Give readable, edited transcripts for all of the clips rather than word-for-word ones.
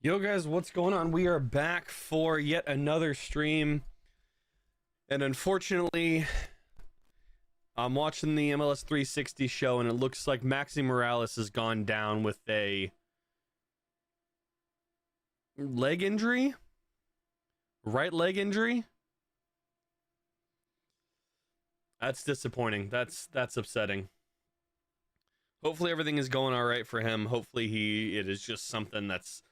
Yo guys, what's going on? We are back for yet another stream. And unfortunately, I'm watching the MLS 360 show and it looks like Maxi Morales has gone down with a leg injury? Right leg injury? That's disappointing. That's upsetting. Hopefully everything is going all right for him. Hopefully it is just something that's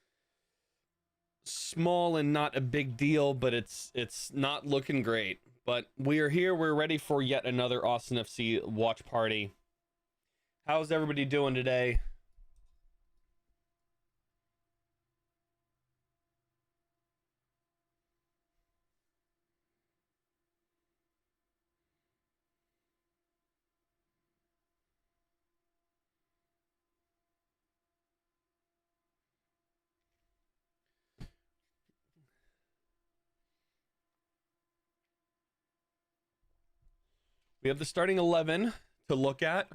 small and not a big deal, but it's not looking great. But we are here. We're ready for yet another Austin FC watch party. How's everybody doing today? We have the starting 11 to look at.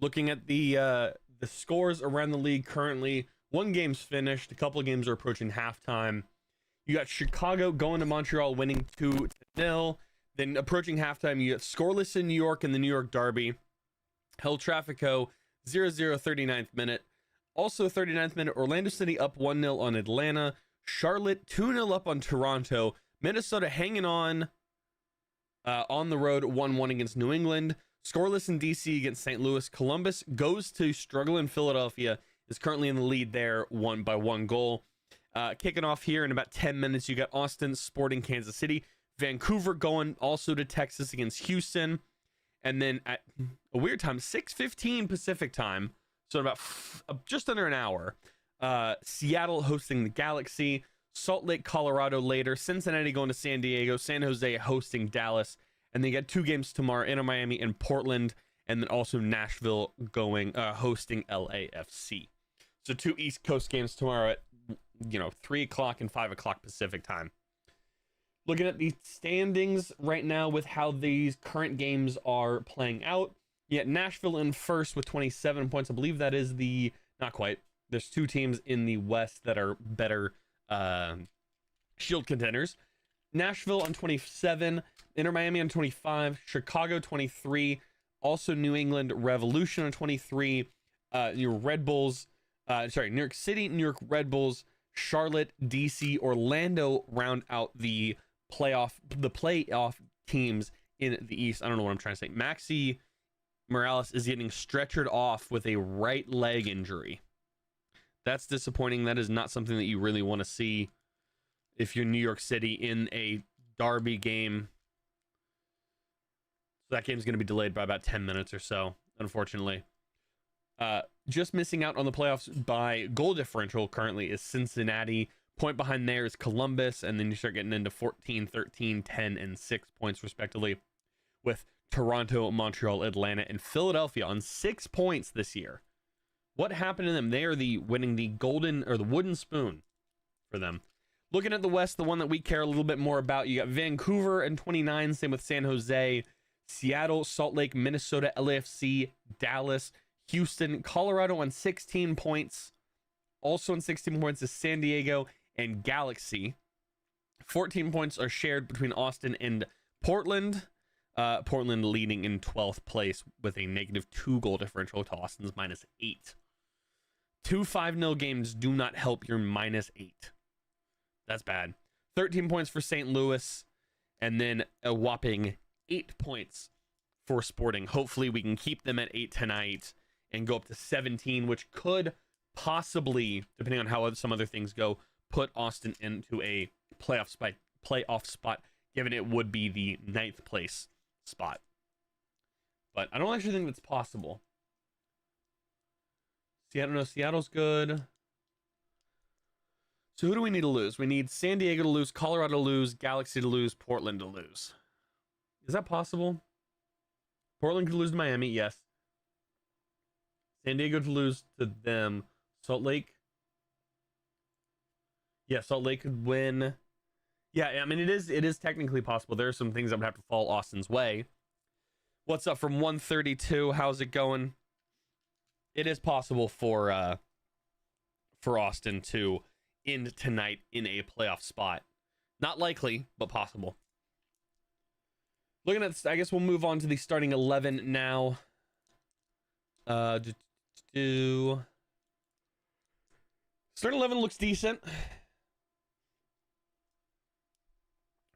Looking at the scores around the league currently, one game's finished, a couple of games are approaching halftime. You got Chicago going to Montreal, winning 2-0. Then approaching halftime, you got scoreless in New York in the New York Derby. El Trafico 0-0 39th minute. Also 39th minute, Orlando City up 1-0 on Atlanta. Charlotte 2-0 up on Toronto. Minnesota hanging on the road 1-1 against New England. Scoreless in DC against St. Louis. Columbus goes to struggle in Philadelphia, is currently in the lead there, one by one goal. Kicking off here in about 10 minutes, you got Austin Sporting Kansas City. Vancouver going also to Texas against Houston. And then at a weird time, 6:15 Pacific time, so about just under an hour, Seattle hosting the Galaxy. Salt Lake, Colorado later. Cincinnati going to San Diego. San Jose hosting Dallas. And they got two games tomorrow, Inter Miami and Portland. And then also Nashville going hosting LAFC. So two East Coast games tomorrow at 3 o'clock and 5 o'clock Pacific time. Looking at the standings right now with how these current games are playing out. Yet Nashville in first with 27 points. I believe that is not quite. There's two teams in the West that are better shield contenders. Nashville on 27, Inter Miami on 25, Chicago 23, also New England Revolution on 23, your Red Bulls, New York City, New York Red Bulls, Charlotte, DC, Orlando round out the playoff teams in the East. I don't know what I'm trying to say. Maxi Morales is getting stretchered off with a right leg injury. That's disappointing. That is not something that you really want to see if you're New York City in a derby game. So that game's going to be delayed by about 10 minutes or so, unfortunately. Just missing out on the playoffs by goal differential currently is Cincinnati. Point behind there is Columbus, and then you start getting into 14, 13, 10, and 6 points respectively, with Toronto, Montreal, Atlanta, and Philadelphia on 6 points this year. What happened to them? They are winning the golden or the wooden spoon for them. Looking at the West, the one that we care a little bit more about, you got Vancouver and 29, same with San Jose, Seattle, Salt Lake, Minnesota, LAFC, Dallas, Houston, Colorado on 16 points. Also on 16 points is San Diego and Galaxy. 14 points are shared between Austin and Portland. Portland leading in 12th place with a -2 goal differential to Austin's -8. Two 5-0 games do not help your -8. That's bad. 13 points for St. Louis, and then a whopping 8 points for Sporting. Hopefully we can keep them at 8 tonight and go up to 17, which could possibly, depending on how some other things go, put Austin into a playoff spot, given it would be the 9th place spot. But I don't actually think that's possible. Seattle's good. So who do we need to lose? We need San Diego to lose, Colorado to lose, Galaxy to lose, Portland to lose. Is that possible? Portland could lose to Miami, yes. San Diego to lose to them. Salt Lake. Yeah, Salt Lake could win. Yeah, I mean, it is technically possible. There are some things that would have to fall Austin's way. What's up from 132? How's it going? It is possible for Austin to in tonight in a playoff spot. Not likely, but possible. Looking at this, I guess we'll move on to the starting 11 now. Starting 11 looks decent.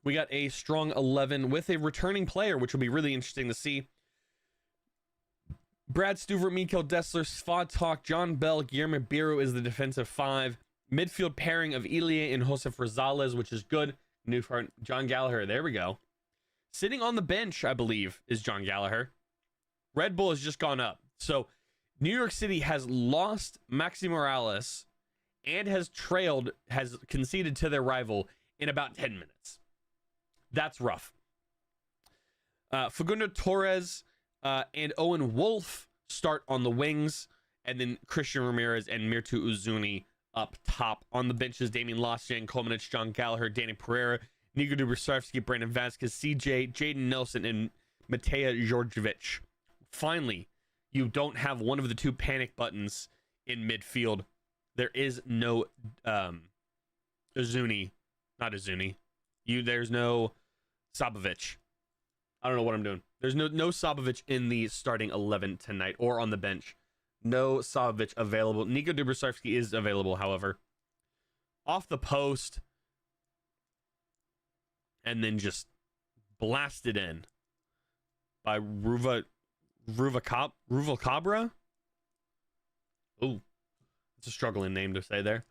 We got a strong 11 with a returning player, which will be really interesting to see. Brad Stuvert, Mikael Dessler, Svatok, John Bell, Guillermo Biro is the defensive 5. Midfield pairing of Ilie and Josef Rosales, which is good. New front, John Gallagher. There we go. Sitting on the bench, I believe, is John Gallagher. Red Bull has just gone up. So New York City has lost Maxi Morales and has conceded to their rival in about 10 minutes. That's rough. Facundo Torres and Owen Wolf start on the wings, and then Christian Ramirez and Mirtu Uzuni up top. On the benches, Damian Losjan, Kolmanich, John Gallagher, Danny Pereira, Nico Dubrsarski, Brandon Vasquez, CJ, Jaden Nelson, and Mateja Georgievich. Finally, you don't have one of the 2 panic buttons in midfield. There is no Uzuni. Not Uzuni. There's no Sabovic. I don't know what I'm doing. There's no Sabovic in the starting 11 tonight or on the bench. No Sabovic available. Nico Dubrsarski is available, however. Off the post. And then just blasted in by Ruvalcabra. Oh, it's a struggling name to say there.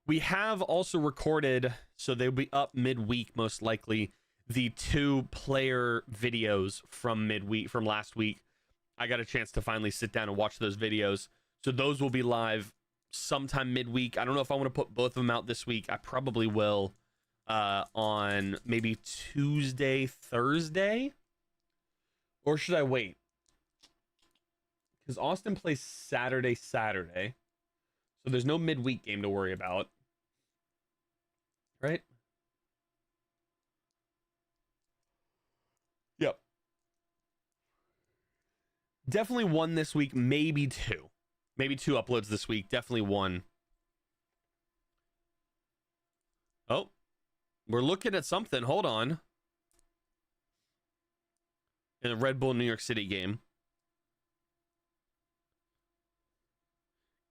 We have also recorded, so they'll be up midweek most likely, the 2 player videos from last week. I got a chance to finally sit down and watch those videos. So those will be live sometime midweek. I don't know if I want to put both of them out this week. I probably will on maybe Tuesday, Thursday. Or should I wait? Because Austin plays Saturday. So there's no midweek game to worry about. Right? Yep. Definitely one this week, maybe 2. Maybe 2 uploads this week. Definitely 1. Oh, we're looking at something. Hold on. In the Red Bull New York City game.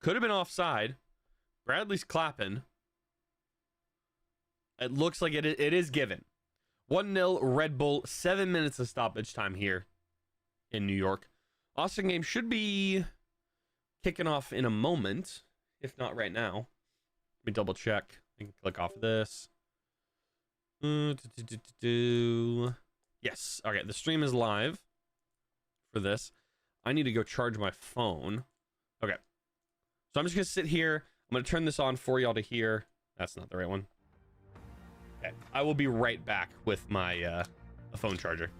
Could have been offside. Bradley's clapping. It looks like it is given. 1-0 Red Bull. 7 minutes of stoppage time here in New York. Austin game should be kicking off in a moment, if not right now. Let me double check. I can click off this. Yes. Okay, the stream is live for this. I need to go charge my phone. Okay. So I'm just going to sit here. I'm going to turn this on for y'all to hear. That's not the right one. Okay. I will be right back with my phone charger.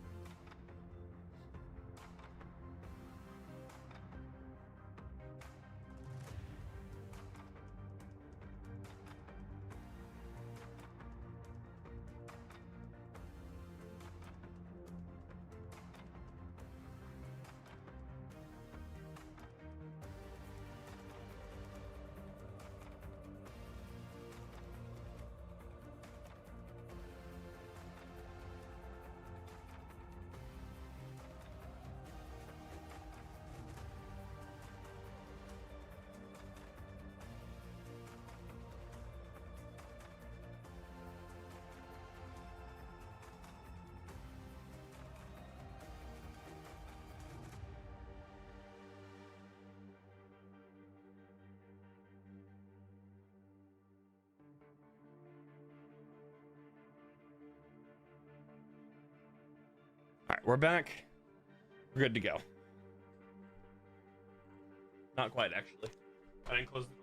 All right, we're back. We're good to go. Not quite, actually. I didn't close the door.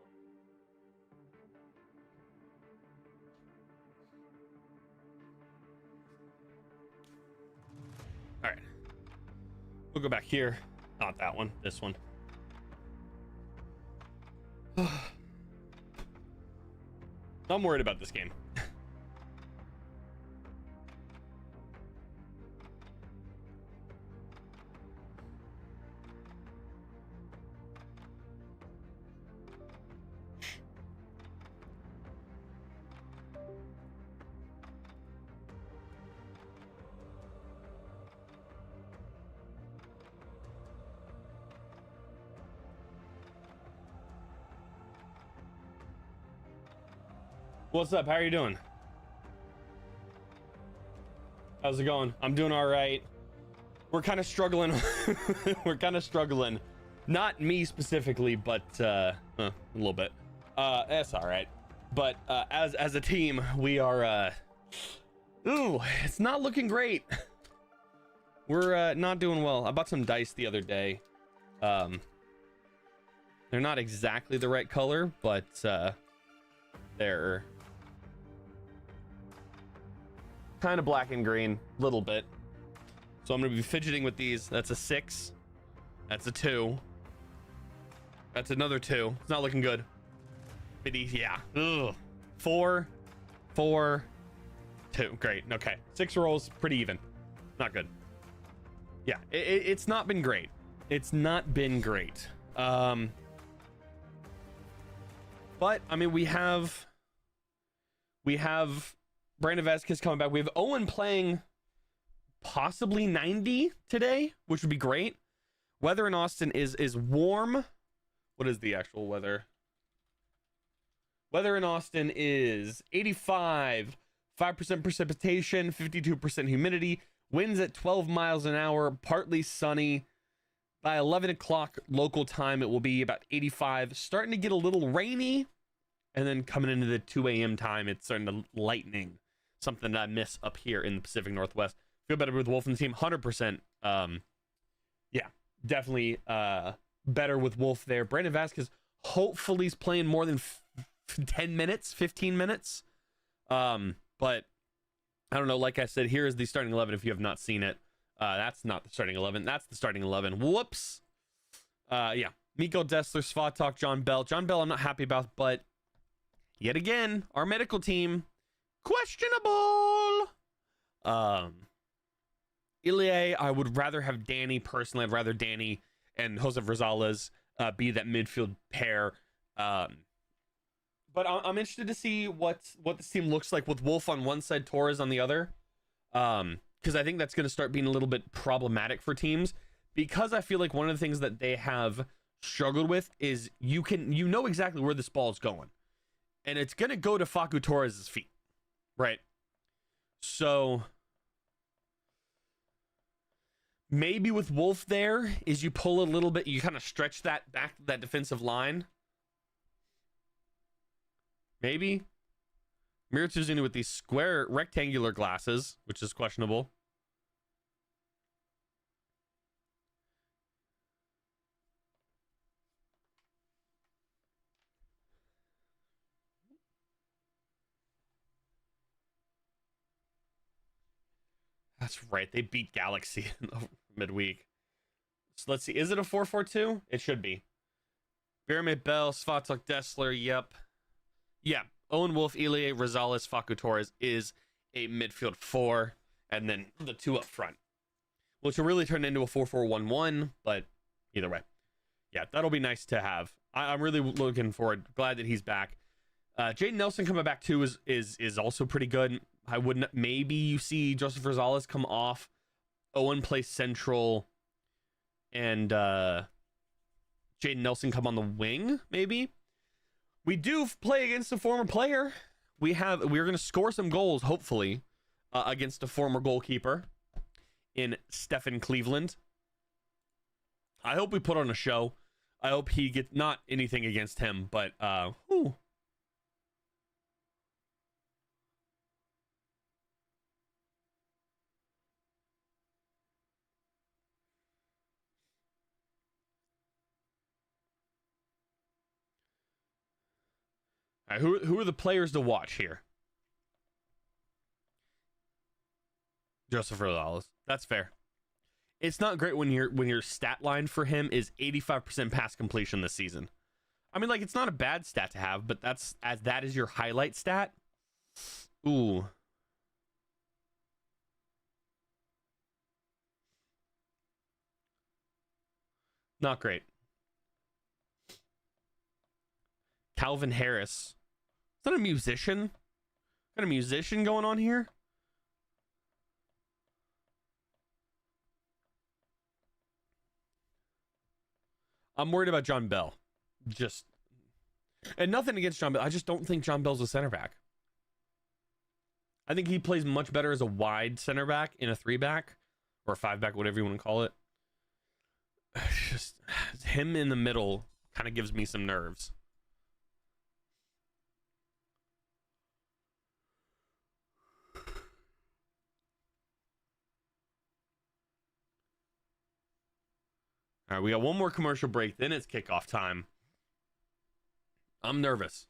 All right. We'll go back here. Not that one. This one. I'm worried about this game. What's up? How are you doing? How's it going? I'm doing all right. We're kind of struggling. We're kind of struggling. Not me specifically, but a little bit. That's all right. But as a team, we are ooh, it's not looking great. We're not doing well. I bought some dice the other day. They're not exactly the right color, but they're kind of black and green, a little bit. So I'm gonna be fidgeting with these. That's a 6. That's a 2. That's another 2. It's not looking good. Yeah. Ugh. 4, 4, 2. Great. Okay. 6 rolls, pretty even. Not good. Yeah, it's not been great. It's not been great. But I mean, we have Brandon Vasquez coming back. We have Owen playing possibly 90 today, which would be great. Weather in Austin is warm. What is the actual weather? Weather in Austin is 85, 5% precipitation, 52% humidity, winds at 12 miles an hour, partly sunny. By 11 o'clock local time, it will be about 85, starting to get a little rainy. And then coming into the 2 a.m. time, it's starting to lightning, something that I miss up here in the Pacific Northwest. Feel better with Wolf and the team, 100%. Yeah, definitely better with Wolf there. Brandon Vasquez hopefully is playing more than 10 minutes, 15 minutes. But I don't know. Like I said, here is the starting 11 if you have not seen it. That's not the starting 11. That's the starting 11. Whoops. Yeah. Miko Dessler, Svatok, John Bell. John Bell I'm not happy about, but yet again, our medical team, questionable. Ilie, I would rather have Danny personally. I'd rather Danny and Josef Rosales be that midfield pair. But I'm interested to see what this team looks like with Wolf on one side, Torres on the other. Because I think that's going to start being a little bit problematic for teams. Because I feel like one of the things that they have struggled with is you know exactly where this ball is going. And it's going to go to Facu Torres' feet. Right? So maybe with Wolf there is you pull a little bit, you kind of stretch that back, that defensive line. Maybe. Miratuzuni with these square rectangular glasses, which is questionable. That's right. They beat Galaxy in the midweek. So let's see. Is it a 4-4-2? It should be. Pyramid Bell, Svatok Dessler. Yep. Yeah. Owen Wolf, Ilie, Rosales, Facu Torres is a midfield 4. And then the 2 up front. Which will really turn into a 4-4-1-1. But either way. Yeah, that'll be nice to have. I'm really looking forward. Glad that he's back. Jaden Nelson coming back too is also pretty good. I wouldn't. Maybe you see Josef Rosales come off, Owen play central, and Jaden Nelson come on the wing. Maybe we do play against a former player. We're going to score some goals, hopefully, against a former goalkeeper in Stephen Cleveland. I hope we put on a show. I hope he gets not anything against him, but whew. All right, who are the players to watch here? Josef Rosales. That's fair. It's not great when your stat line for him is 85% pass completion this season. I mean, like, it's not a bad stat to have, but that is your highlight stat. Ooh. Not great. Calvin Harris. Is that a musician? Got a musician going on here? I'm worried about John Bell. And nothing against John Bell. I just don't think John Bell's a center back. I think he plays much better as a wide center back in a 3-back or a 5-back, whatever you want to call it. Just him in the middle kind of gives me some nerves. All right, we got one more commercial break, then it's kickoff time. I'm nervous.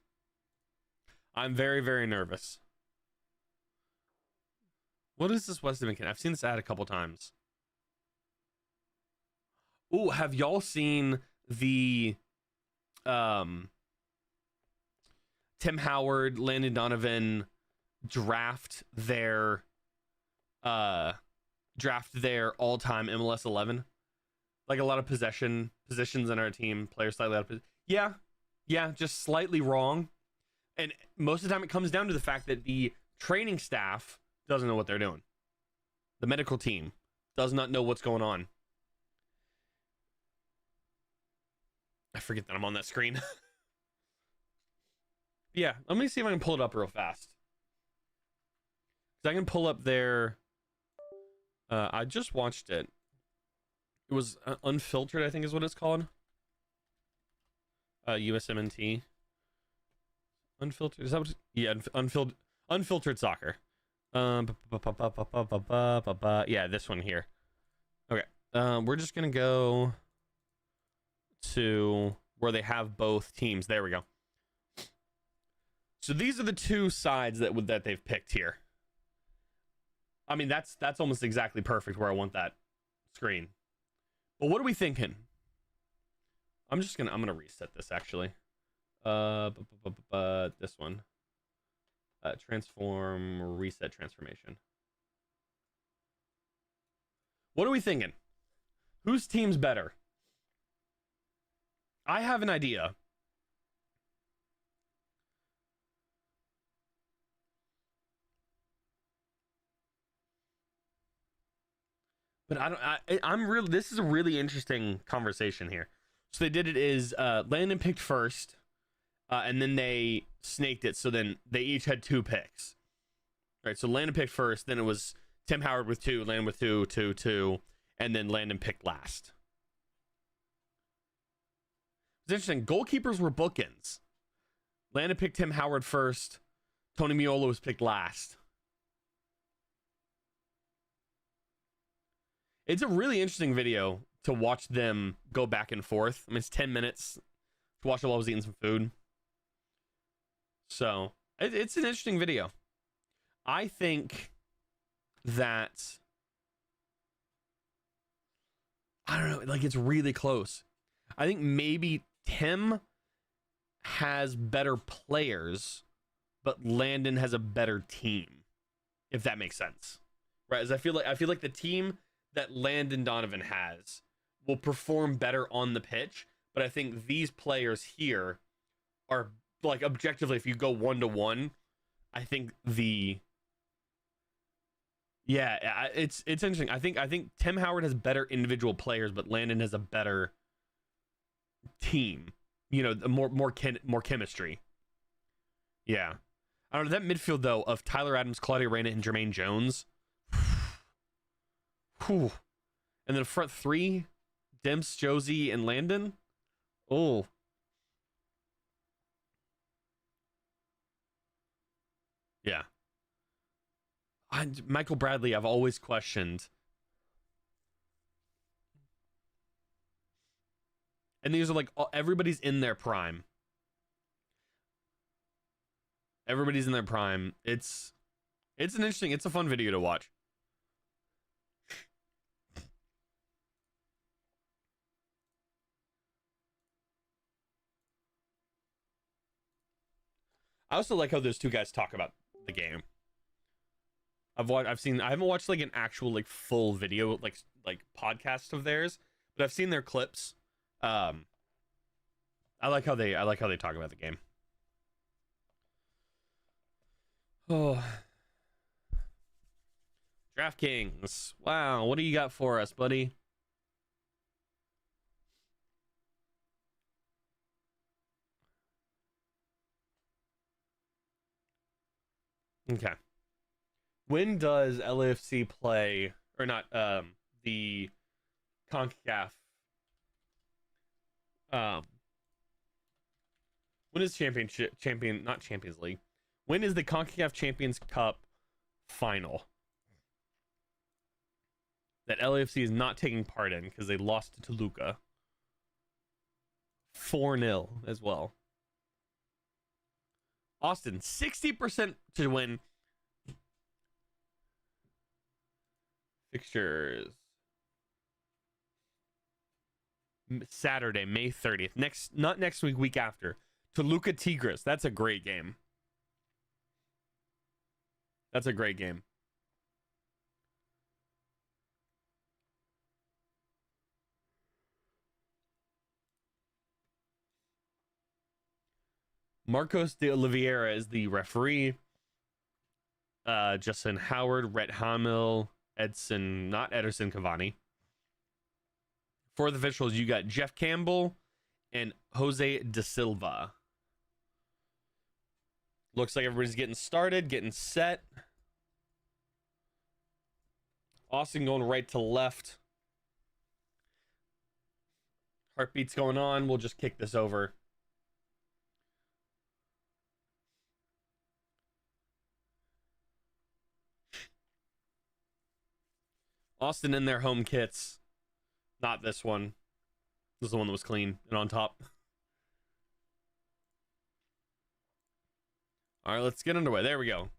I'm very, very nervous. What is this West Ham? I've seen this ad a couple times. Ooh, have y'all seen the Tim Howard, Landon Donovan draft their all-time MLS 11? Like a lot of positions in our team, players slightly out of position. Yeah, just slightly wrong. And most of the time it comes down to the fact that the training staff doesn't know what they're doing. The medical team does not know what's going on. I forget that I'm on that screen. Yeah, let me see if I can pull it up real fast. Because I can pull up their... I just watched it. It was Unfiltered, I think is what it's called. USMNT. Unfiltered, is that what yeah, Unfiltered Soccer. Yeah, this one here. Okay. We're just gonna go to where they have both teams. There we go. So these are the two sides that they've picked here. I mean, that's almost exactly perfect where I want that screen. But what are we thinking? I'm gonna reset this actually. This one. Transform, reset transformation. What are we thinking? Whose team's better? I have an idea. But this is a really interesting conversation here. So they did it is Landon picked first, and then they snaked it. So then they each had 2 picks. Right. So Landon picked first, then it was Tim Howard with 2, Landon with 2, 2, 2, and then Landon picked last. It's interesting. Goalkeepers were bookends. Landon picked Tim Howard first. Tony Meola was picked last. It's a really interesting video to watch them go back and forth. I mean, it's 10 minutes to watch them while I was eating some food. So, it's an interesting video. I think that... I don't know, like, it's really close. I think maybe Tim has better players, but Landon has a better team, if that makes sense. Right? As I feel like the team that Landon Donovan has will perform better on the pitch, but I think these players here are, like, objectively, if you go 1-to-1, I think it's interesting. I think Tim Howard has better individual players, but Landon has a better team. You know, more chemistry. Yeah, I don't know, that midfield though of Tyler Adams, Claudio Reyna, and Jermaine Jones. Whew. And then front 3, Demps, Josie, and Landon. Oh. Yeah. Michael Bradley, I've always questioned. And these are like, everybody's in their prime. Everybody's in their prime. It's a fun video to watch. I also like how those two guys talk about the game. I haven't watched like an actual like full video like podcast of theirs, but I've seen their clips. I like how they talk about the game. Oh, DraftKings. Wow, what do you got for us, buddy? Okay. When does LAFC play or not? The CONCACAF. Um, when is not Champions League? When is the CONCACAF Champions Cup final that LAFC is not taking part in because they lost to Toluca 4-0 as well? Austin, 60% to win. Fixtures. Saturday, May 30th. Not next week, week after. Toluca Tigres. That's a great game. That's a great game. Marcos de Oliveira is the referee. Justin Howard, Rhett Hamill, not Ederson Cavani. For the officials, you got Jeff Campbell and Jose De Silva. Looks like everybody's getting started, getting set. Austin going right to left. Heartbeats going on. We'll just kick this over. Austin in their home kits. Not this one. This is the one that was clean and on top. All right, let's get underway. There we go.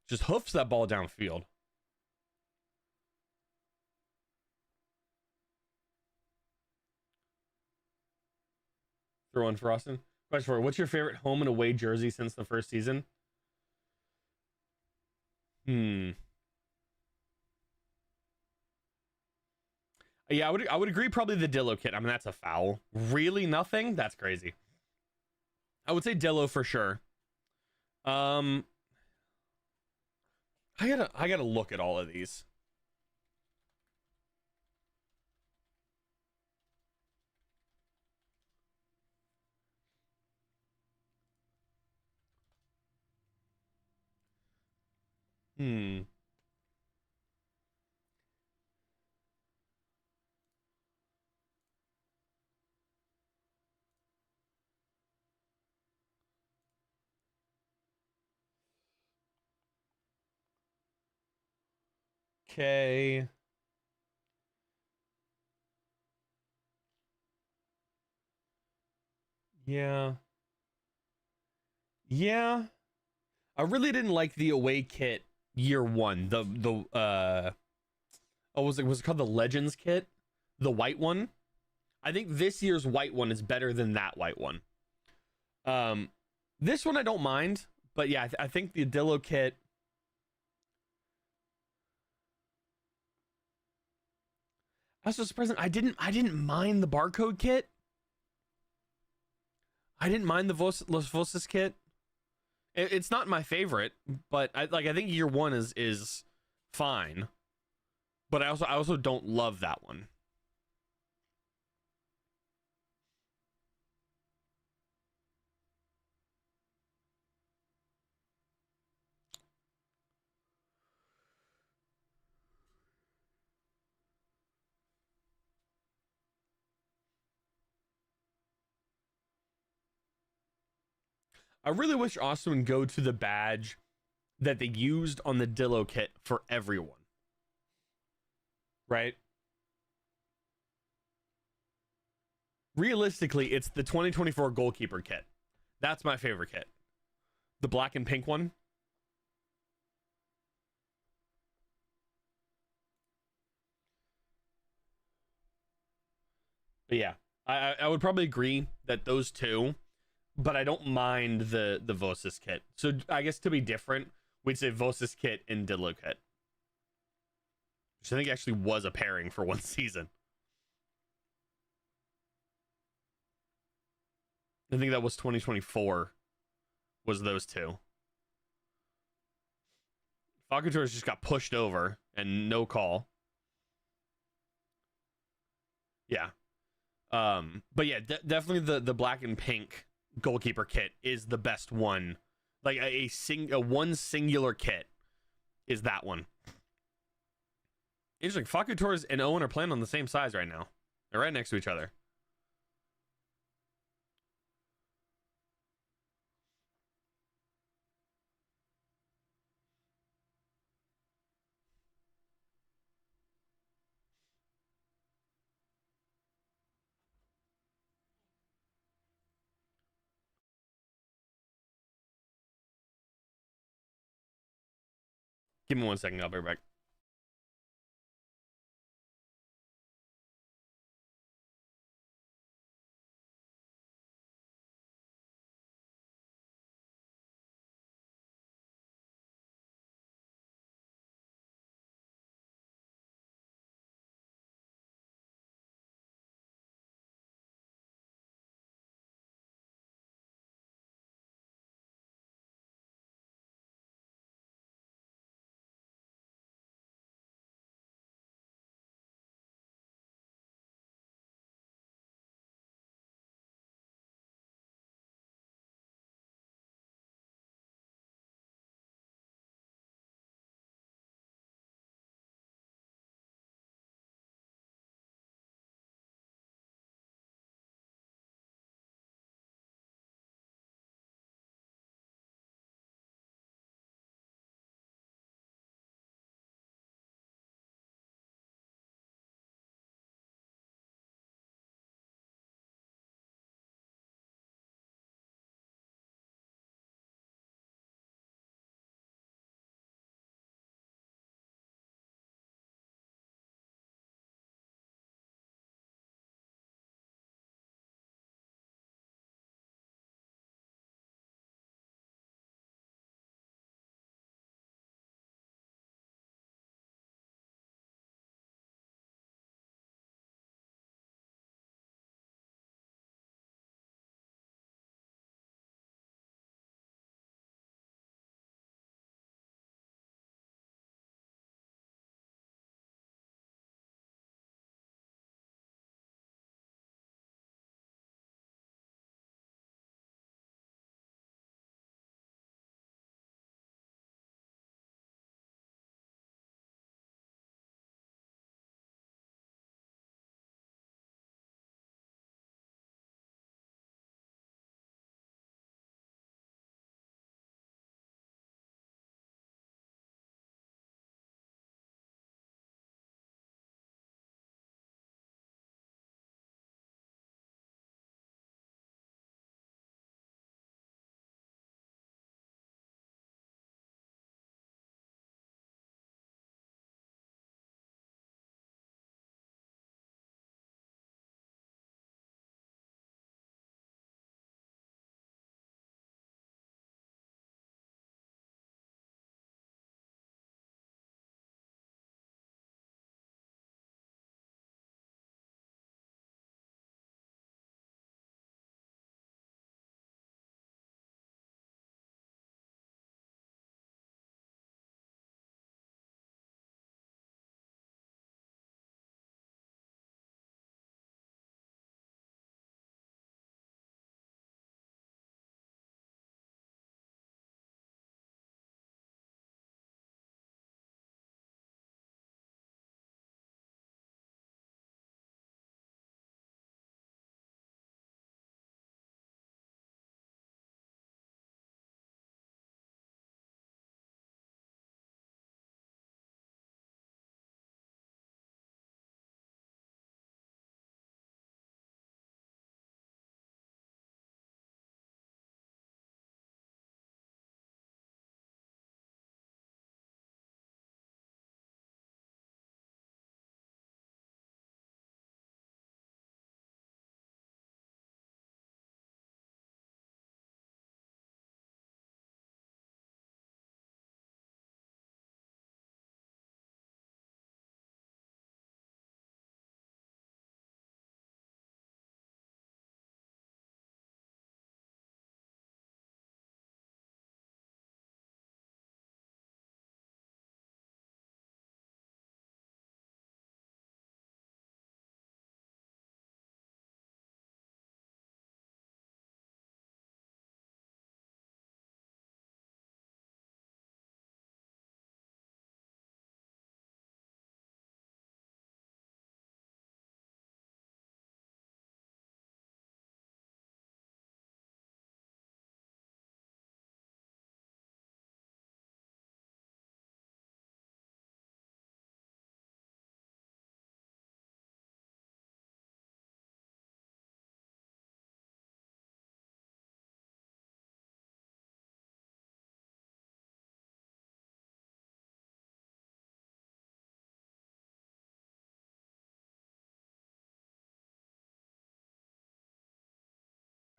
Just hoofs that ball downfield. Throw one for Austin. Question for you, what's your favorite home and away jersey since the first season? Yeah, I would agree. Probably the Dillo kit. I mean, that's a foul. Really, nothing? That's crazy. I would say Dillo for sure. I gotta look at all of these. Okay. Yeah. Yeah. I really didn't like the away kit year one. Was it called the Legends kit? The white one? I think this year's white one is better than that white one. This one I don't mind, but yeah, I think the Dillo kit. I was so surprised. I didn't mind the barcode kit. I didn't mind the Los Voces kit. It's not my favorite, but I think year one is fine. But I also don't love that one. I really wish Austin would go to the badge that they used on the Dillo kit for everyone. Right? Realistically, it's the 2024 goalkeeper kit. That's my favorite kit. The black and pink one. But yeah, I would probably agree that those two, but I don't mind the Vosis kit. So I guess to be different, we'd say Vosis kit and Dillo kit, which I think actually was a pairing for one season. I think that was 2024 was those two. Falcators just got pushed over and no call. Yeah. But yeah, definitely the black and pink goalkeeper kit is the best one Like a one singular kit is that one. Interesting. Fakutors and Owen are playing on the same size right now. They're right next to each other. Give me 1 second. I'll be right back.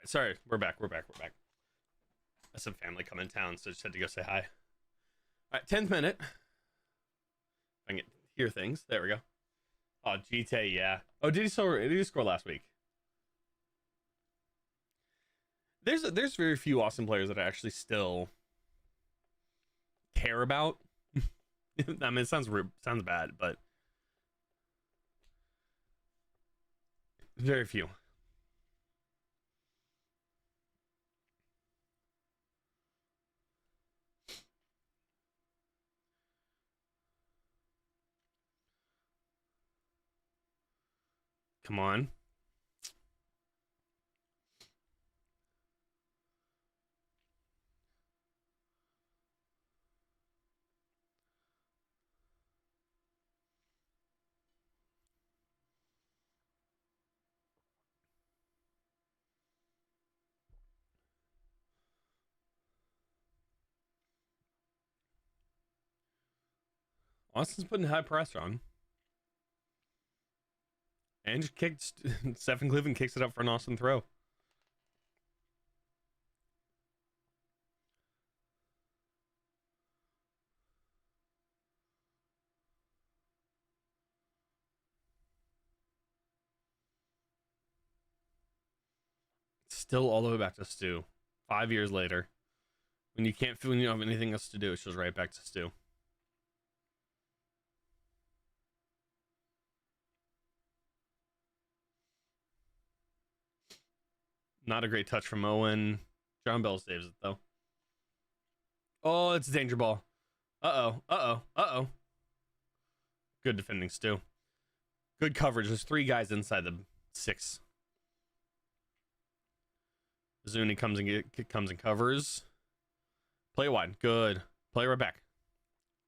Sorry, we're back. We're back. We're back. I had some family come in town, so just had to go say hi. All right, 10th minute. I can hear things. There we go. Oh, GTA, yeah. Oh, did he score last week? There's very few awesome players that I actually still care about. I mean, it sounds bad, but very few. Come on. Austin's putting high pressure on. And just kicked. Stephen Cleveland kicks it up for an Austin throw. Still all the way back to Stu. 5 years later. When you can't feel, when you don't have anything else to do, it's just right back to Stu. Not a great touch from Owen. John Bell saves it though. Oh, it's a danger ball. Uh-oh. Good defending, Stu. Good coverage. There's 3 guys inside the 6. Zuni comes and covers. Play wide. Good. Play right back.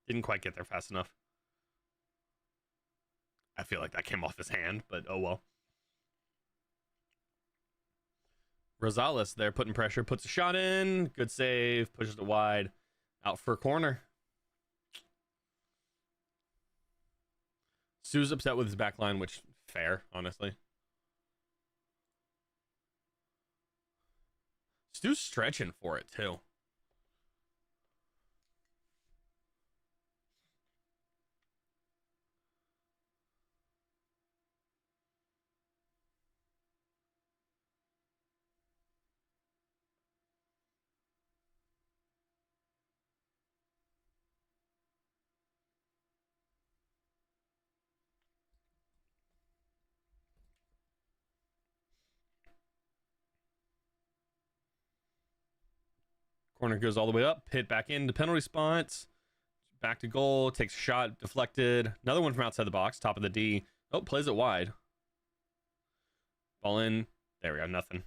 Didn't quite get there fast enough. I feel like that came off his hand, but oh well. Rosales there putting pressure. Puts a shot in. Good save. Pushes it wide. Out for a corner. Stu's upset with his back line, which fair, honestly. Stu's stretching for it too. Corner goes all the way up. Hit back into penalty spots. Back to goal. Takes a shot. Deflected. Another one from outside the box. Top of the D. Oh, plays it wide. Ball in. There we go. Nothing.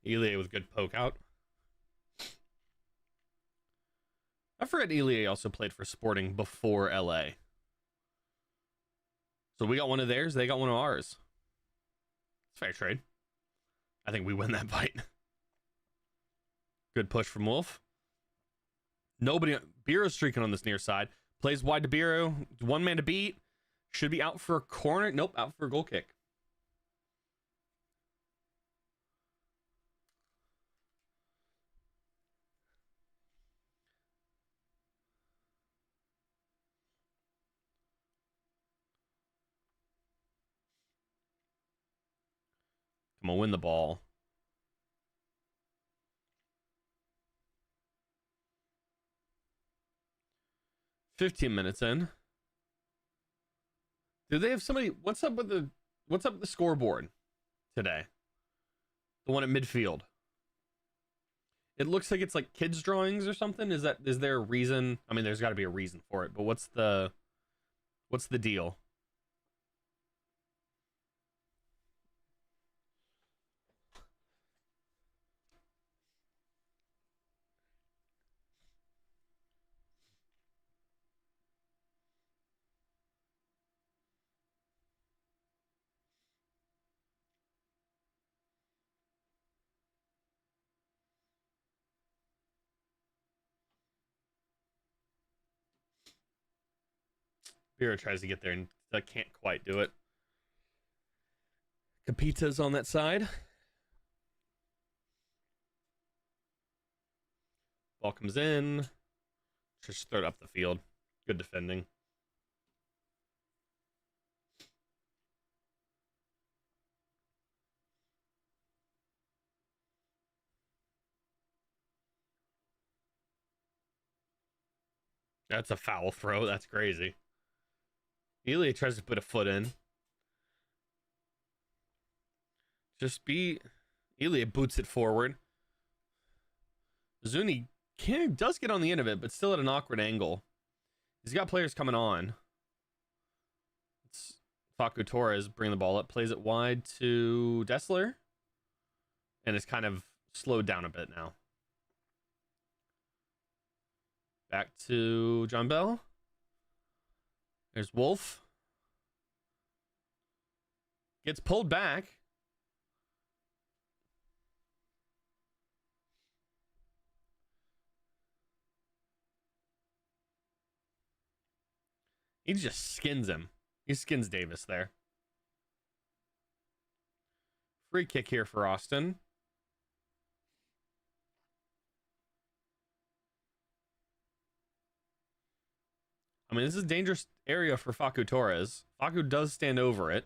Elia with good poke out. I forget Elia also played for Sporting before LA. So we got one of theirs, they got one of ours. It's fair trade. I think we win that fight. Good push from Wolf. Nobody. Biro streaking on this near side. Plays wide to Biro. 1 man to beat. Should be out for a corner. Nope, out for a goal kick. I'm gonna win the ball. $15 in. Do they have somebody? What's up with the scoreboard today? The one at midfield. It looks like it's like kids drawings or something. Is there a reason? I mean, there's got to be a reason for it, but what's the deal? Vera tries to get there and can't quite do it. Capita's on that side. Ball comes in. Just throw it up the field. Good defending. That's a foul throw. That's crazy. Elia tries to put a foot in. Elia boots it forward. Zuni does get on the end of it, but still at an awkward angle. He's got players coming on. It's Facu Torres bring the ball up, plays it wide to Dessler, and it's kind of slowed down a bit now. Back to John Bell. There's Wolf. Gets pulled back. He just skins him. He skins Davis there. Free kick here for Austin. I mean, this is a dangerous area for Facu Torres. Facu does stand over it.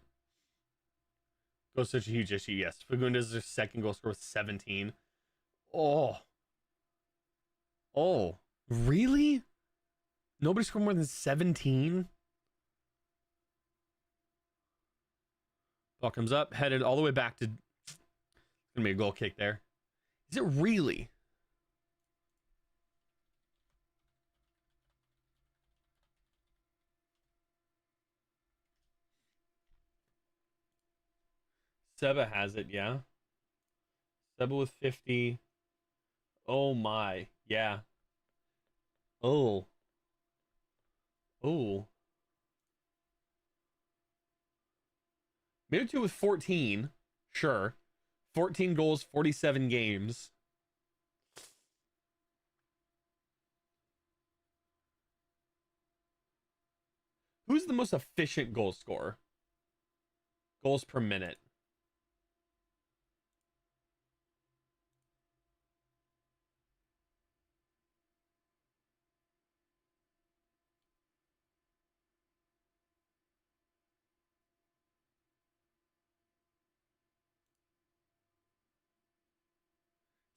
Goes such a huge issue. Yes, Fagundes is their second goal scorer with 17. Oh. Oh. Really? Nobody scored more than 17? Ball comes up, headed all the way back to... It's going to be a goal kick there. Is it really? Seba has it, yeah. Seba with 50. Oh my, yeah. Oh. Oh. Mewtwo with 14. Sure. 14 goals, 47 games. Who's the most efficient goal scorer? Goals per minute.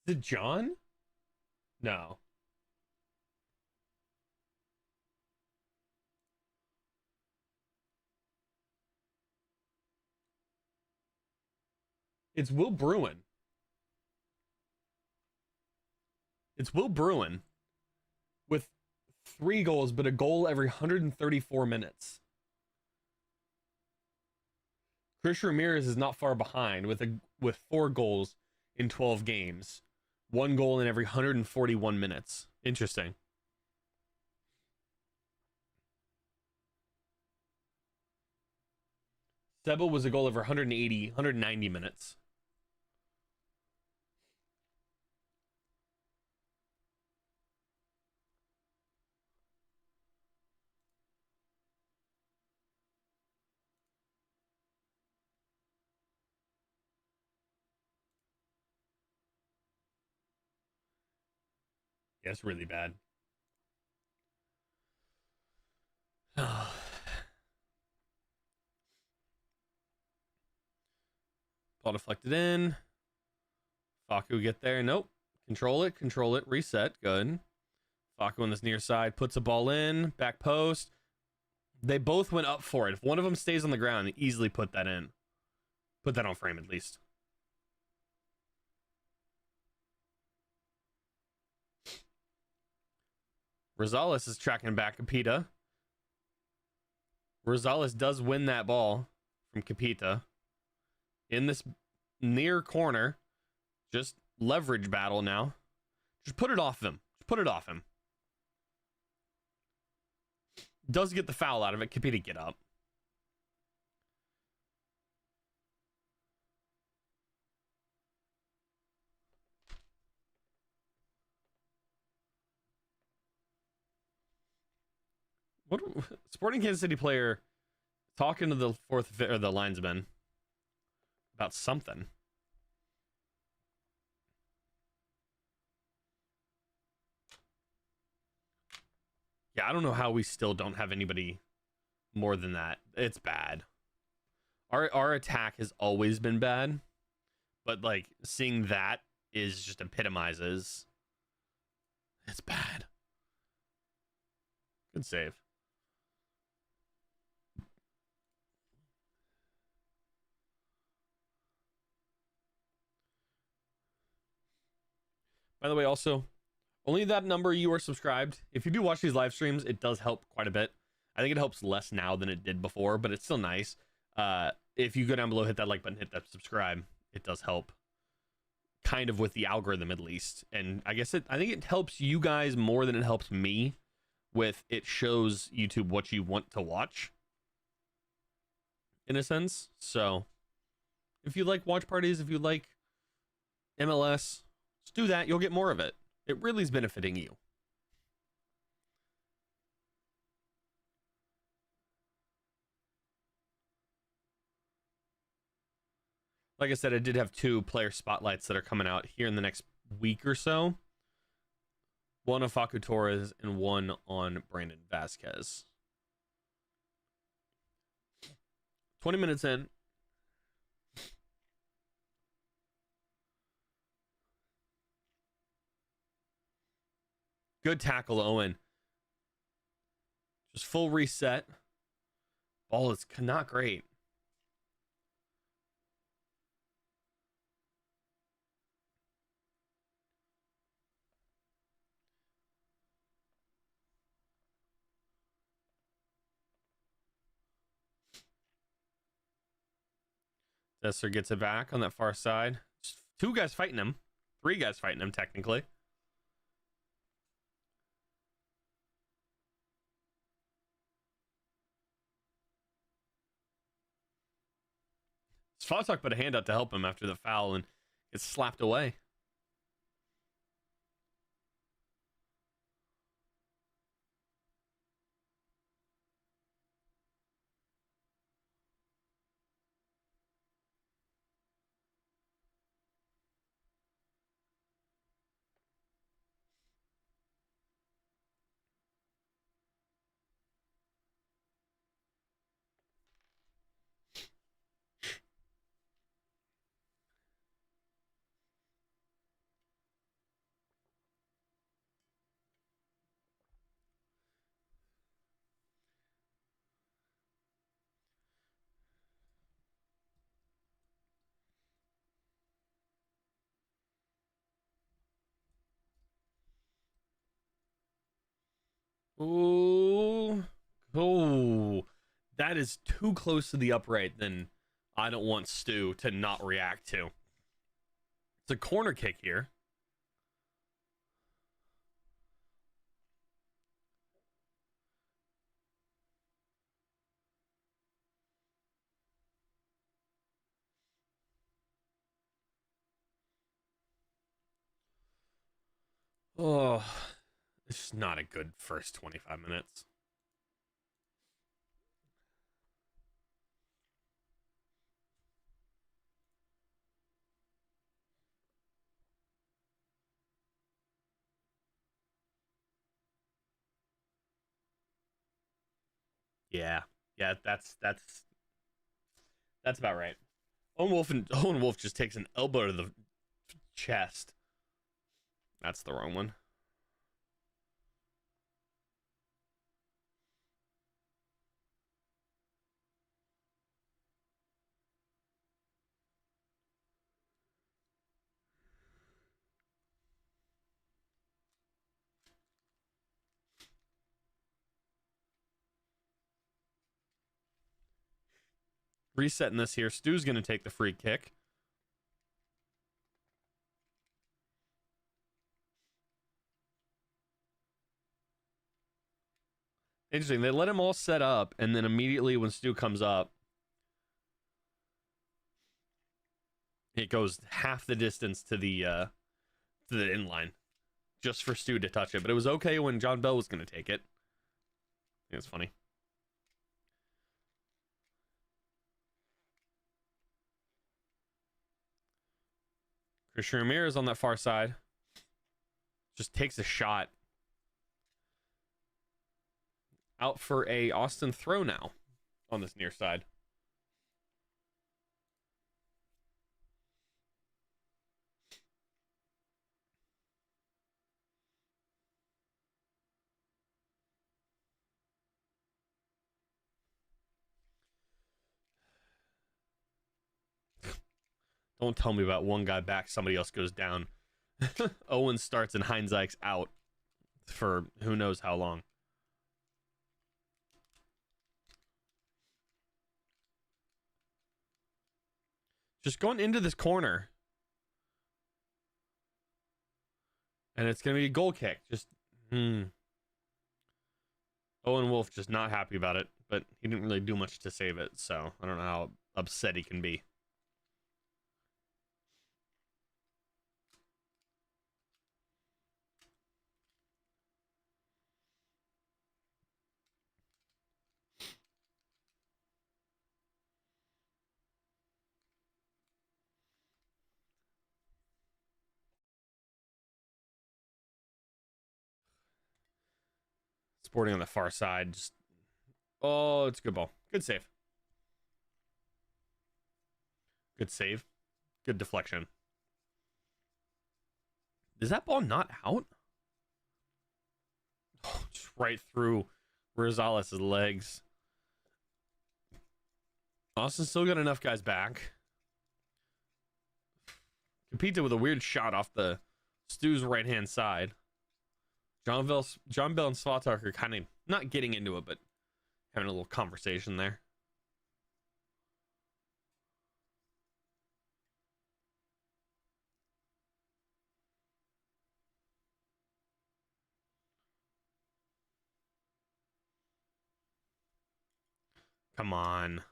Is it John? No. It's Will Bruin. It's Will Bruin with 3 goals, but a goal every 134 minutes. Chris Ramirez is not far behind with 4 goals in 12 games. 1 goal in every 141 minutes. Interesting. Seba was a goal over 180, 190 minutes. Yeah, it's really bad. Ball deflected in. Faku get there. Nope. Control it. Control it. Reset. Good. Faku on this near side. Puts a ball in. Back post. They both went up for it. If one of them stays on the ground, they easily put that in. Put that on frame at least. Rosales is tracking back Capita. Rosales does win that ball from Capita. In this near corner. Just leverage battle now. Just put it off him. Just put it off him. Does get the foul out of it. Capita, get up. What Sporting Kansas City player talking to the or the linesman about something? Yeah, I don't know how we still don't have anybody more than that. It's bad. Our attack has always been bad, but like seeing that is just epitomizes it's bad. Good save. By the way, also, only that number you are subscribed. If you do watch these live streams, it does help quite a bit. I think it helps less now than it did before, but it's still nice. If you go down below, hit that like button, hit that subscribe. It does help kind of with the algorithm at least. And I think it helps you guys more than it helps me with it shows YouTube what you want to watch in a sense. So if you like watch parties, if you like MLS, just do that. You'll get more of it. It really is benefiting you. Like I said, I did have 2 player spotlights that are coming out here in the next week or so. One on Facu Torres and one on Brandon Vasquez. 20 minutes in. Good tackle, Owen. Just full reset. Ball is not great. Desser gets it back on that far side. Just 2 guys fighting him. 3 guys fighting him, technically. Svatok put a hand out to help him after the foul and gets slapped away. Ooh. Oh. That is too close to the upright than I don't want Stu to not react to. It's a corner kick here. Oh, it's just not a good first 25 minutes. Yeah. Yeah, that's about right. Owen Wolf just takes an elbow to the chest. That's the wrong one. Resetting this here. Stu's going to take the free kick. Interesting. They let him all set up, and then immediately when Stu comes up, it goes half the distance to the inline, just for Stu to touch it. But it was okay when John Bell was going to take it. It's funny. Christian Ramirez on that far side just takes a shot. Out for a Austin throw now on this near side. Don't tell me about one guy back, somebody else goes down. Owen starts and Heinzeich's out for who knows how long. Just going into this corner. And it's going to be a goal kick. Just, Owen Wolf just not happy about it, but he didn't really do much to save it, so I don't know how upset he can be. Sporting on the far side. Just, oh, it's a good ball. Good save. Good save. Good deflection. Is that ball not out? Oh, just right through Rosales' legs. Austin still got enough guys back. Capita with a weird shot off the Stu's right-hand side. John Bell and Svatak are kind of not getting into it, but having a little conversation there. Come on.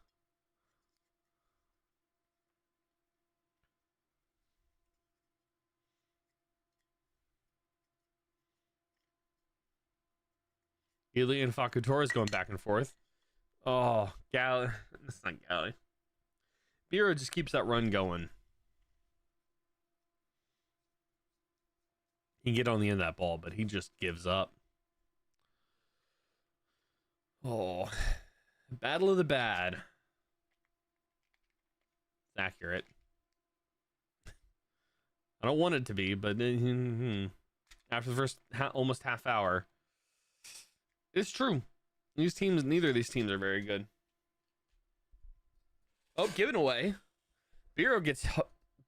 Ely and Fakutora is going back and forth. Oh, Galley. That's not Galley. Biro just keeps that run going. He can get on the end of that ball, but he just gives up. Oh, battle of the bad. It's accurate. I don't want it to be, but after the first almost half hour, it's true. These teams, neither of these teams are very good. Oh, given away. Biro gets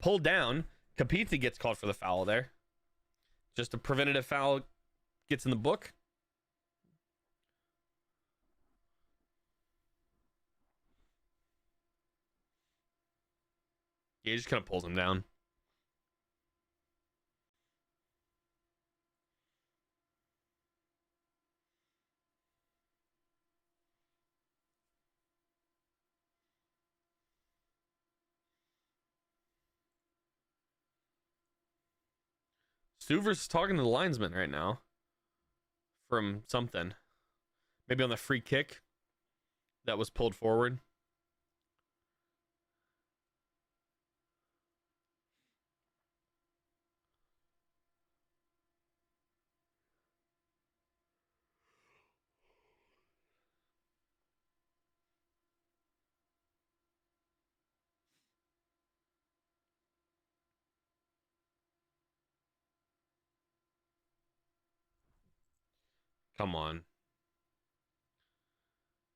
pulled down. Capizzi gets called for the foul there. Just a preventative foul gets in the book. Yeah, he just kind of pulls him down. Stuvers talking to the linesman right now. From something. Maybe on the free kick that was pulled forward. Come on.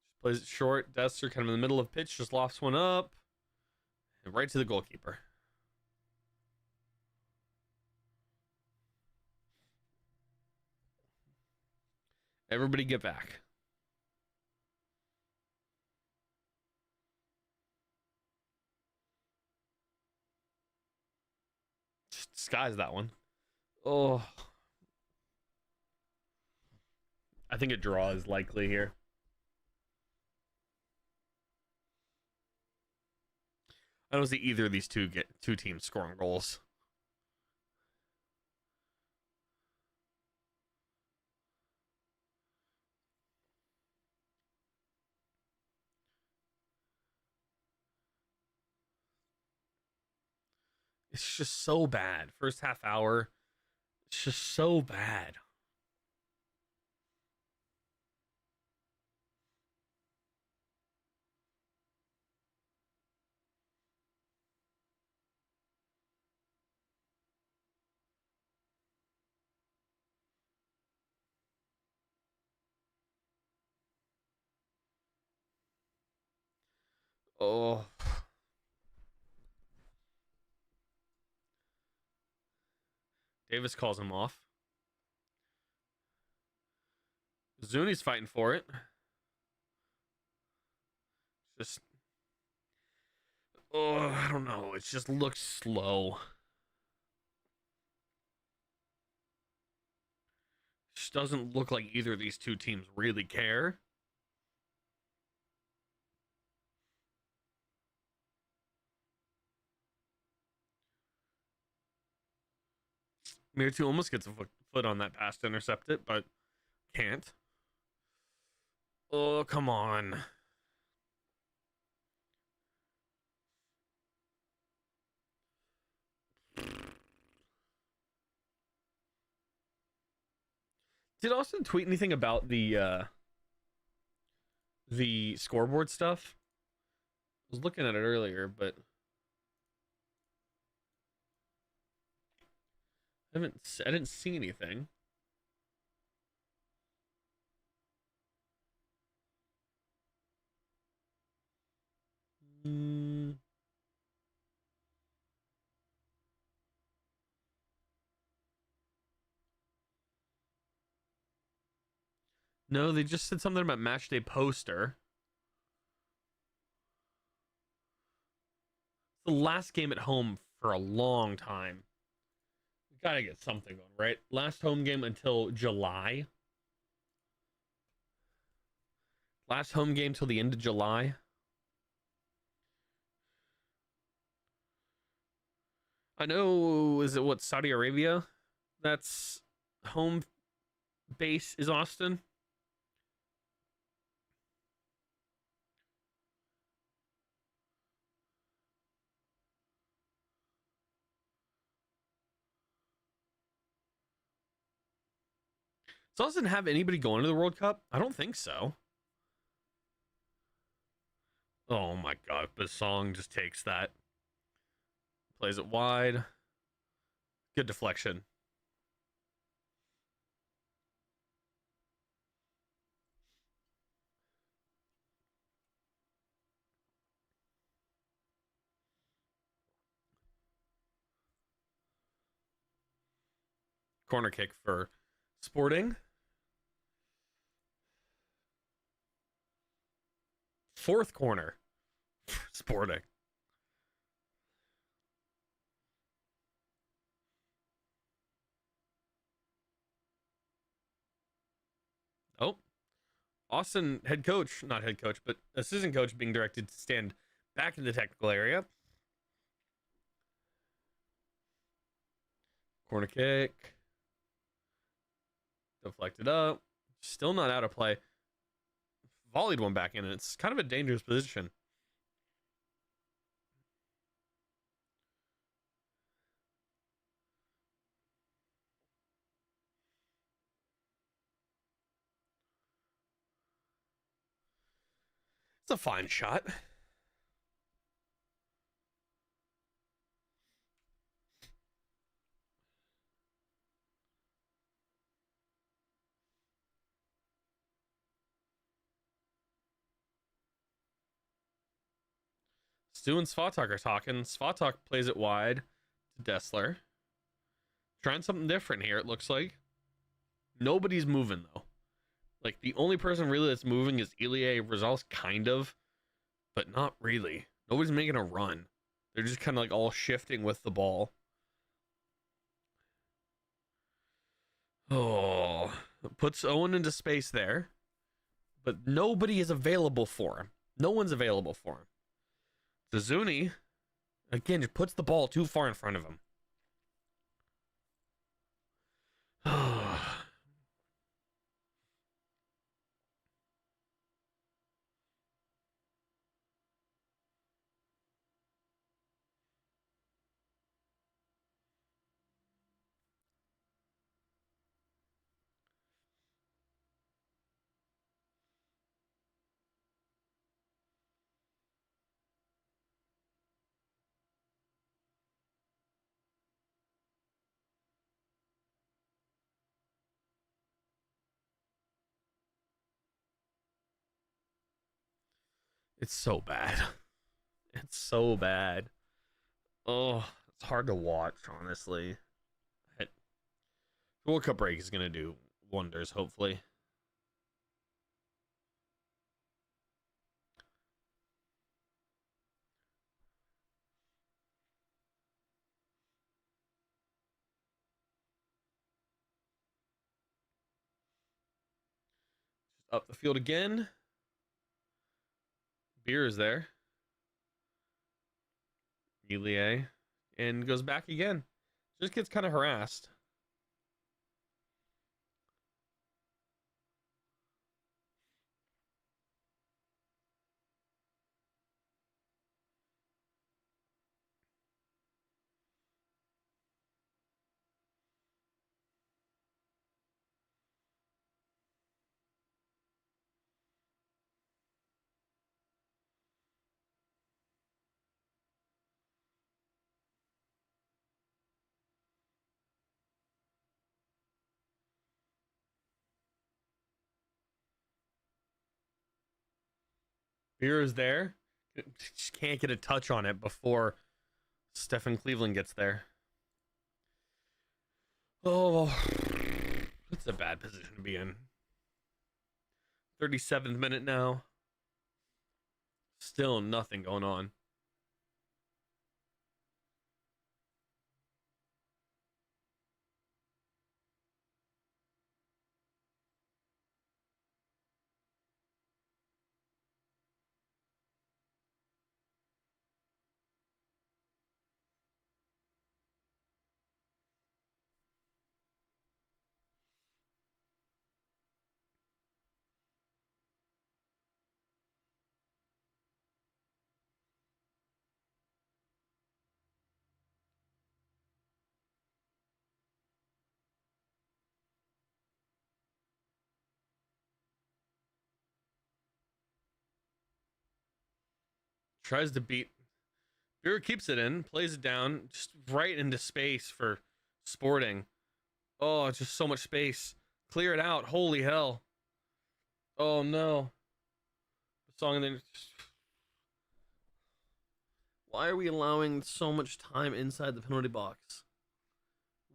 Just plays it short. Dester kind of in the middle of pitch. Just lofts one up. And right to the goalkeeper. Everybody get back. Just disguise that one. Oh. I think a draw is likely here. I don't see either of these two teams scoring goals. It's just so bad. First half hour, it's just so bad. Oh, Davis calls him off. Zuni's fighting for it. Just, oh, I don't know. It just looks slow. Just doesn't look like either of these two teams really care. Mirtu almost gets a foot on that pass to intercept it, but can't. Oh, come on. Did Austin tweet anything about the scoreboard stuff? I was looking at it earlier, but I didn't see anything. Mm, no, they just said something about match day poster. It's the last game at home for a long time. We gotta get something going, right? Last home game until July. Last home game till the end of July. I know, is it what, Saudi Arabia? That's home base is Austin. Does Austin have anybody going to the World Cup? I don't think so. Oh my god, Basong just takes that. Plays it wide. Good deflection. Corner kick for Sporting. Fourth corner for Sporting. Oh, Austin head coach, not head coach, but assistant coach being directed to stand back in the technical area. Corner kick. Deflected up. Still not out of play. Volleyed one back in, and it's kind of a dangerous position. It's a fine shot. Stu and Svatak are talking. Svatak plays it wide to Dessler. Trying something different here, it looks like. Nobody's moving, though. Like, the only person really that's moving is Ilya Rosales, kind of, but not really. Nobody's making a run. They're just kind of like all shifting with the ball. Oh, puts Owen into space there, but nobody is available for him. No one's available for him. Zuni, again, just puts the ball too far in front of him. It's so bad. It's so bad. Oh, it's hard to watch, honestly. The World Cup break is gonna do wonders, hopefully. Up the field again. Beer is there. Elie. And goes back again. Just gets kind of harassed. Beer is there. Just can't get a touch on it before Stephen Cleveland gets there. Oh, it's a bad position to be in. 37th minute now. Still nothing going on. Tries to beat. Beer keeps it in, plays it down, just right into space for Sporting. Oh, just so much space. Clear it out. Holy hell. Oh no. The song then. Why are we allowing so much time inside the penalty box?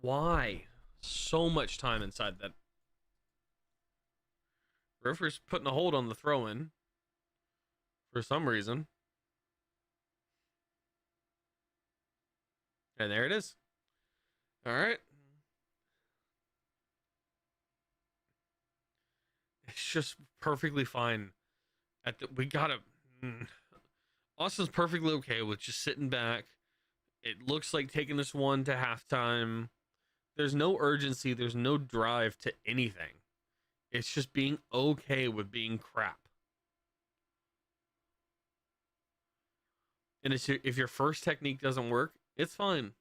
Why? So much time inside that. Riffer's putting a hold on the throw in for some reason. And there it is. All right. It's just perfectly fine. We gotta. Austin's perfectly okay with just sitting back. It looks like taking this one to halftime. There's no urgency. There's no drive to anything. It's just being okay with being crap. And if your first technique doesn't work, it's fine.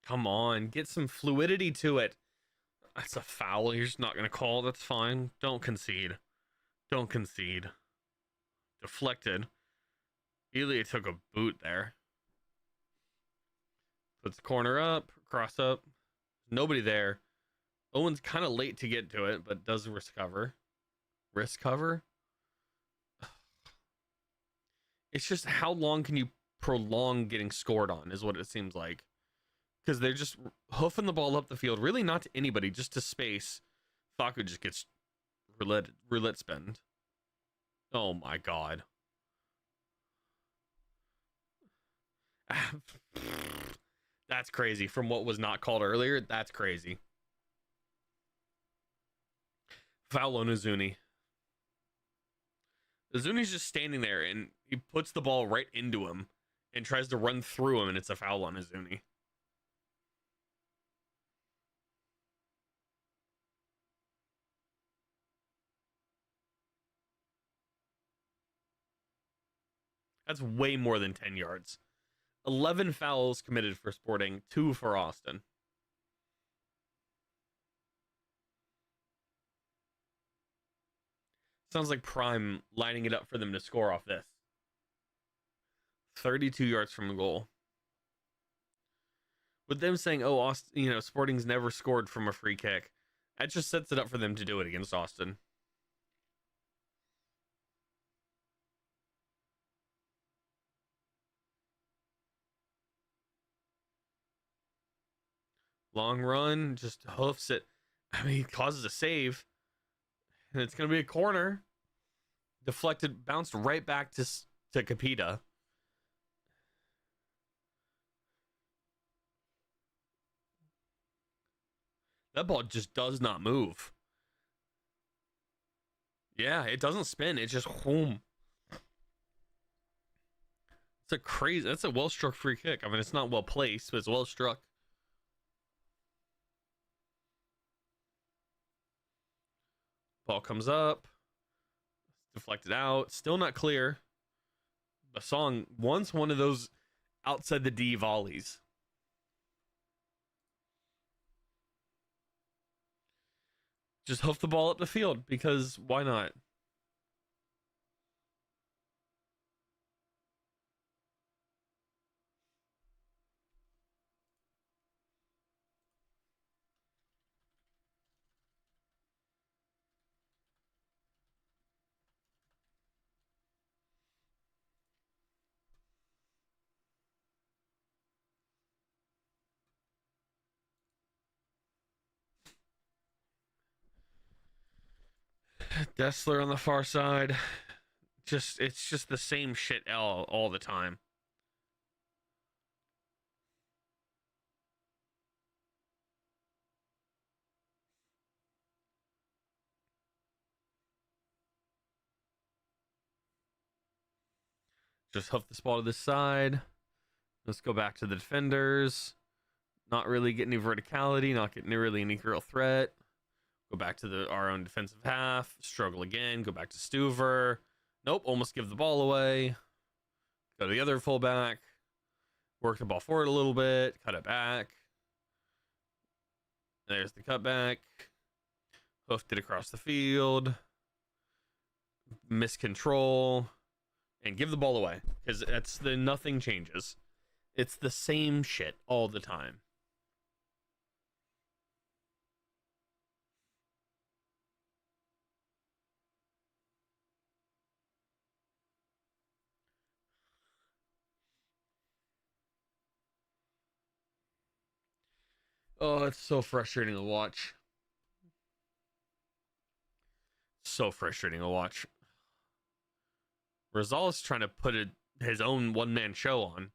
Come on, get some fluidity to it. That's a foul. You're just not going to call. That's fine. Don't concede. Don't concede. Deflected. Elia took a boot there. Puts the corner up, cross up. Nobody there. Owen's kind of late to get to it, but does risk cover. Risk cover? It's just how long can you prolong getting scored on, is what it seems like. Because they're just hoofing the ball up the field, really not to anybody, just to space. Faku just gets roulette spin. Oh my god. That's crazy. From what was not called earlier, that's crazy. Foul on Uzuni. Uzuni's just standing there and he puts the ball right into him and tries to run through him, and it's a foul on Uzuni. That's way more than 10 yards. 11 fouls committed for Sporting, 2 for Austin. Sounds like Prime lining it up for them to score off this. 32 yards from the goal. With them saying, "Oh, Austin, Sporting's never scored from a free kick," that just sets it up for them to do it against Austin. Long run, just hoofs it. I mean, he causes a save, and it's going to be a corner. Deflected, bounced right back to Capita. That ball just does not move. Yeah, it doesn't spin. It just whoom. That's a well struck free kick. I mean, it's not well placed, but it's well struck. Ball comes up, deflected out, still not clear. Basong wants one of those outside the D volleys. Just hoof the ball up the field, because why not? Dessler on the far side. It's just the same shit all the time. Just hoof this ball to this side. Let's go back to the defenders. Not really getting any verticality, not getting really any real threat. Go back to our own defensive half. Struggle again. Go back to Stuver. Nope, almost give the ball away. Go to the other fullback. Work the ball forward a little bit. Cut it back. There's the cutback. Hoofed it across the field. Miscontrol. And give the ball away. Because nothing changes. It's the same shit all the time. Oh, it's so frustrating to watch. So frustrating to watch. Rosales trying to put his own one-man show on.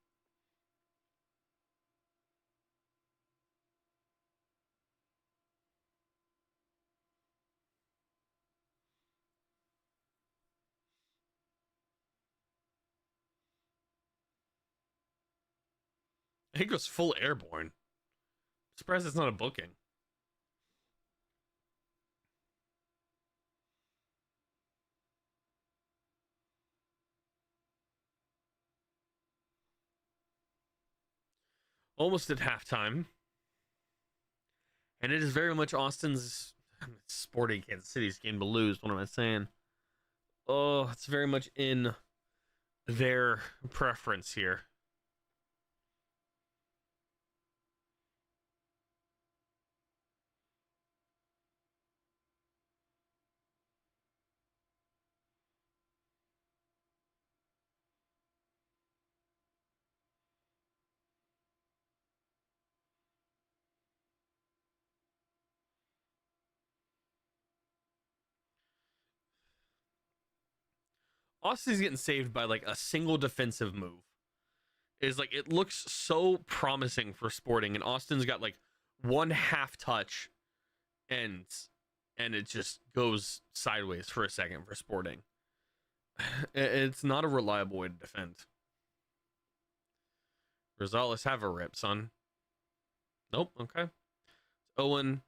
He goes full airborne. Surprised it's not a booking. Almost at halftime. And it is very much Austin's Sporting Kansas City's game to lose. What am I saying? Oh, it's very much in their preference here. Austin's getting saved by like a single defensive move. Is like it looks so promising for Sporting, and Austin's got like one half touch, and it just goes sideways for a second for Sporting. It's not a reliable way to defend. Rosales have a rip, son. Nope. Okay. Owen,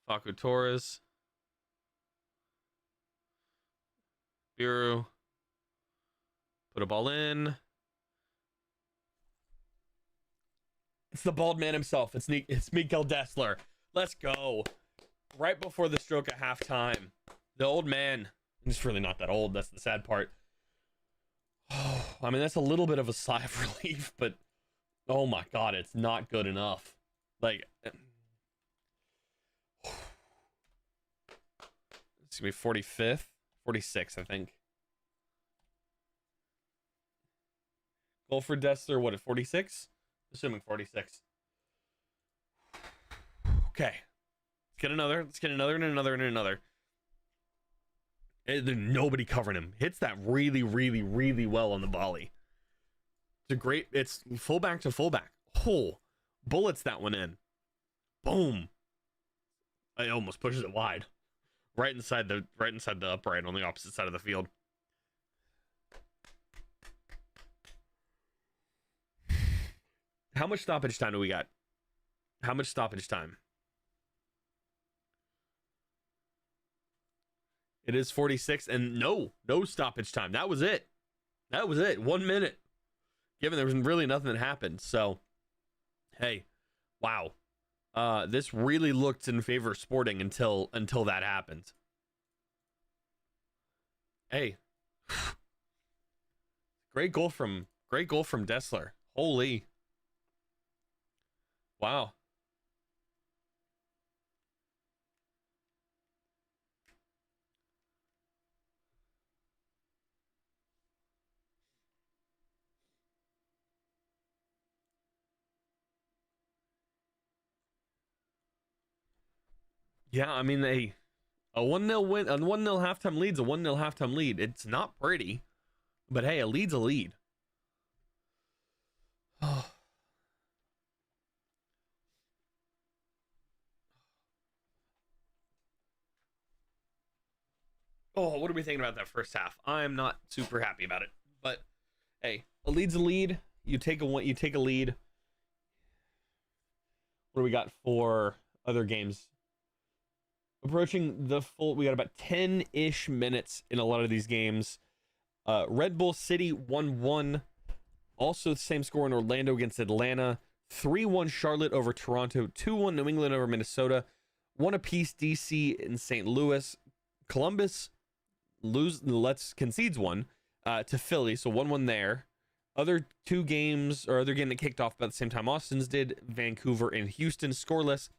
Facu Torres, Biru, Put a ball in. It's the bald man himself. It's Mikael Dessler. Let's go. Right before the stroke at halftime. The old man. He's really not that old. That's the sad part. Oh, I mean, that's a little bit of a sigh of relief, but oh my God, it's not good enough. Like, it's gonna be 45th, 46th, I think. Goal for Dessler, what, at 46? Assuming 46. Okay. Let's get another. Let's get another and another and another. There's nobody covering him. Hits that really, really, really well on the volley. It's fullback to fullback. Oh, bullets that one in. Boom. It almost pushes it wide. Right inside the upright on the opposite side of the field. How much stoppage time do we got? How much stoppage time? It is 46, and no stoppage time. That was it. 1 minute. Given there was really nothing that happened. So, hey, wow. This really looked in favor of Sporting until that happened. Hey. Great goal from Dessler. Holy. Wow. Yeah, I mean, a 1-0 win, a 1-0 halftime lead's a 1-0 halftime lead. It's not pretty, but hey, a lead's a lead. Oh. Oh, what are we thinking about that first half? I'm not super happy about it, but hey, a lead's a lead. You take a lead. What do we got for other games? Approaching the full, we got about 10-ish minutes in a lot of these games. Red Bull City 1-1. Also the same score in Orlando against Atlanta. 3-1 Charlotte over Toronto. 2-1 New England over Minnesota. 1 apiece DC in St. Louis. Columbus concedes 1 to Philly, so 1-1 there. Other game that kicked off about the same time Austin's did. Vancouver and Houston scoreless.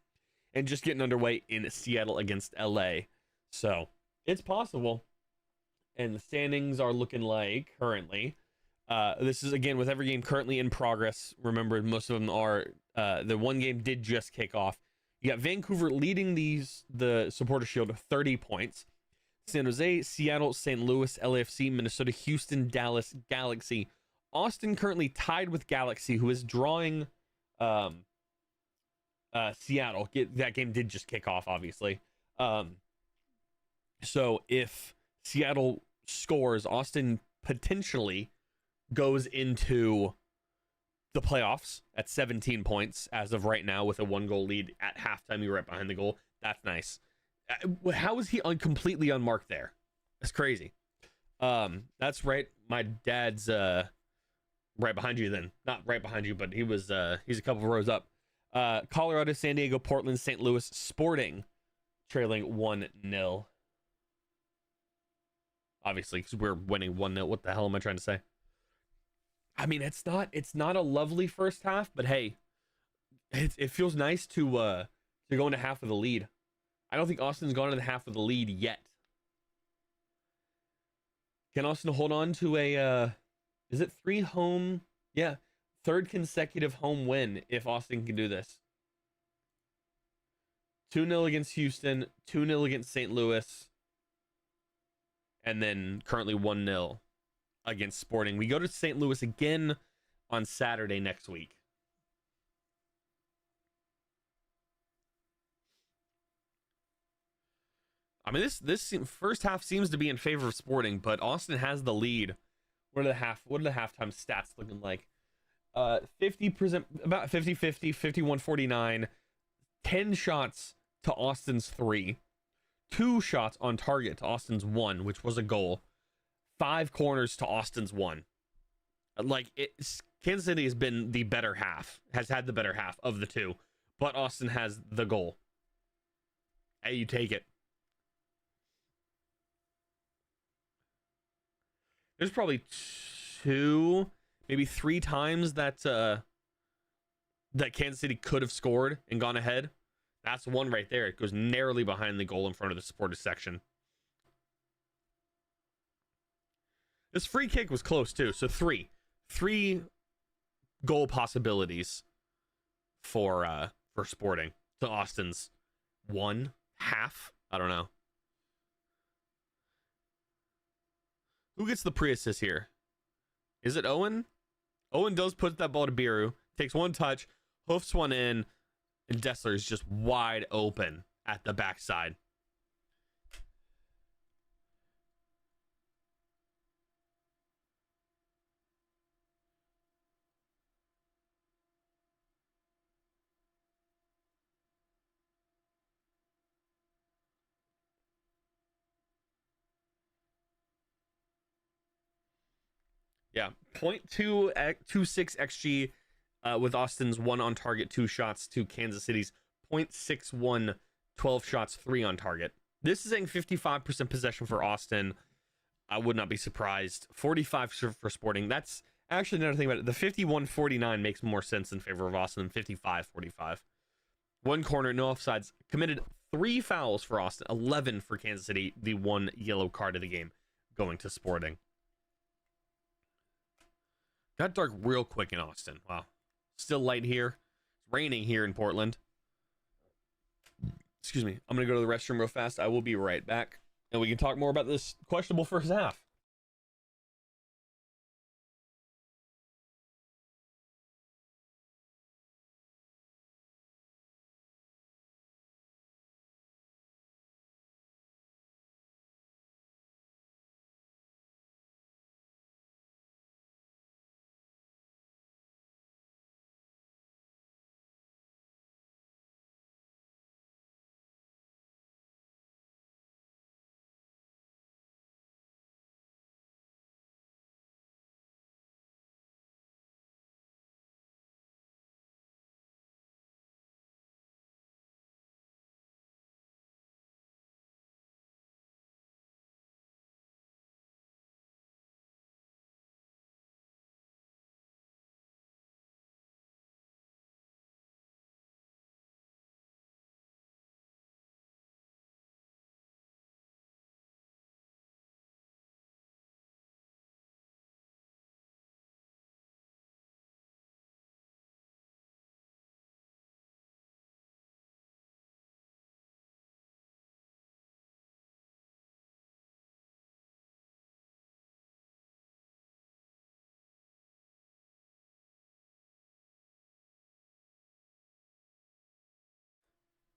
And just getting underway in Seattle against LA. So it's possible. And the standings are looking like currently. This is again with every game currently in progress. Remember, most of them are the one game did just kick off. You got Vancouver leading the Supporter Shield of 30 points. San Jose, Seattle, St. Louis, LAFC, Minnesota, Houston, Dallas, Galaxy. Austin currently tied with Galaxy, who is drawing Seattle. That game did just kick off, obviously. So if Seattle scores, Austin potentially goes into the playoffs at 17 points as of right now with a 1-goal lead at halftime. You're right behind the goal. That's nice. How is he completely unmarked there? That's crazy. That's right. My dad's right behind you then. Not right behind you, but he's a couple of rows up. Colorado, San Diego, Portland, St. Louis, Sporting trailing 1-0. Obviously, because we're winning 1-0. What the hell am I trying to say? I mean, it's not a lovely first half, but hey, it feels nice to go into half of the lead. I don't think Austin's gone into the half of the lead yet. Can Austin hold on to is it 3 home? Yeah. 3rd consecutive home win if Austin can do this. 2-0 against Houston, 2-0 against St. Louis, and then currently 1-0 against Sporting. We go to St. Louis again on Saturday next week. I mean, this first half seems to be in favor of Sporting, but Austin has the lead. What are the halftime stats looking like? 50%, about 50-50, 51-49, 10 shots to Austin's 3, 2 shots on target to Austin's 1, which was a goal, 5 corners to Austin's 1. Like Kansas City has been the better half, has had the better half of the two, but Austin has the goal. Hey, you take it. There's probably two, maybe three times that that Kansas City could have scored and gone ahead. That's one right there. It goes narrowly behind the goal in front of the supporters section. This free kick was close too. So three goal possibilities for Sporting to Austin's 1.5. I don't know. Who gets the pre-assist here? Is it Owen? Owen does put that ball to Biru. Takes one touch, hoofs one in, and Dessler is just wide open at the backside. Yeah, 0.226 XG with Austin's 1 on target, 2 shots to Kansas City's 0.61, 12 shots, 3 on target. This is saying 55% possession for Austin. I would not be surprised. 45 for Sporting. That's actually another thing about it. The 51-49 makes more sense in favor of Austin than 55-45. One corner, no offsides. Committed 3 fouls for Austin, 11 for Kansas City. The 1 yellow card of the game going to Sporting. Got dark real quick in Austin. Wow. Still light here. It's raining here in Portland. Excuse me. I'm going to go to the restroom real fast. I will be right back. And we can talk more about this questionable first half.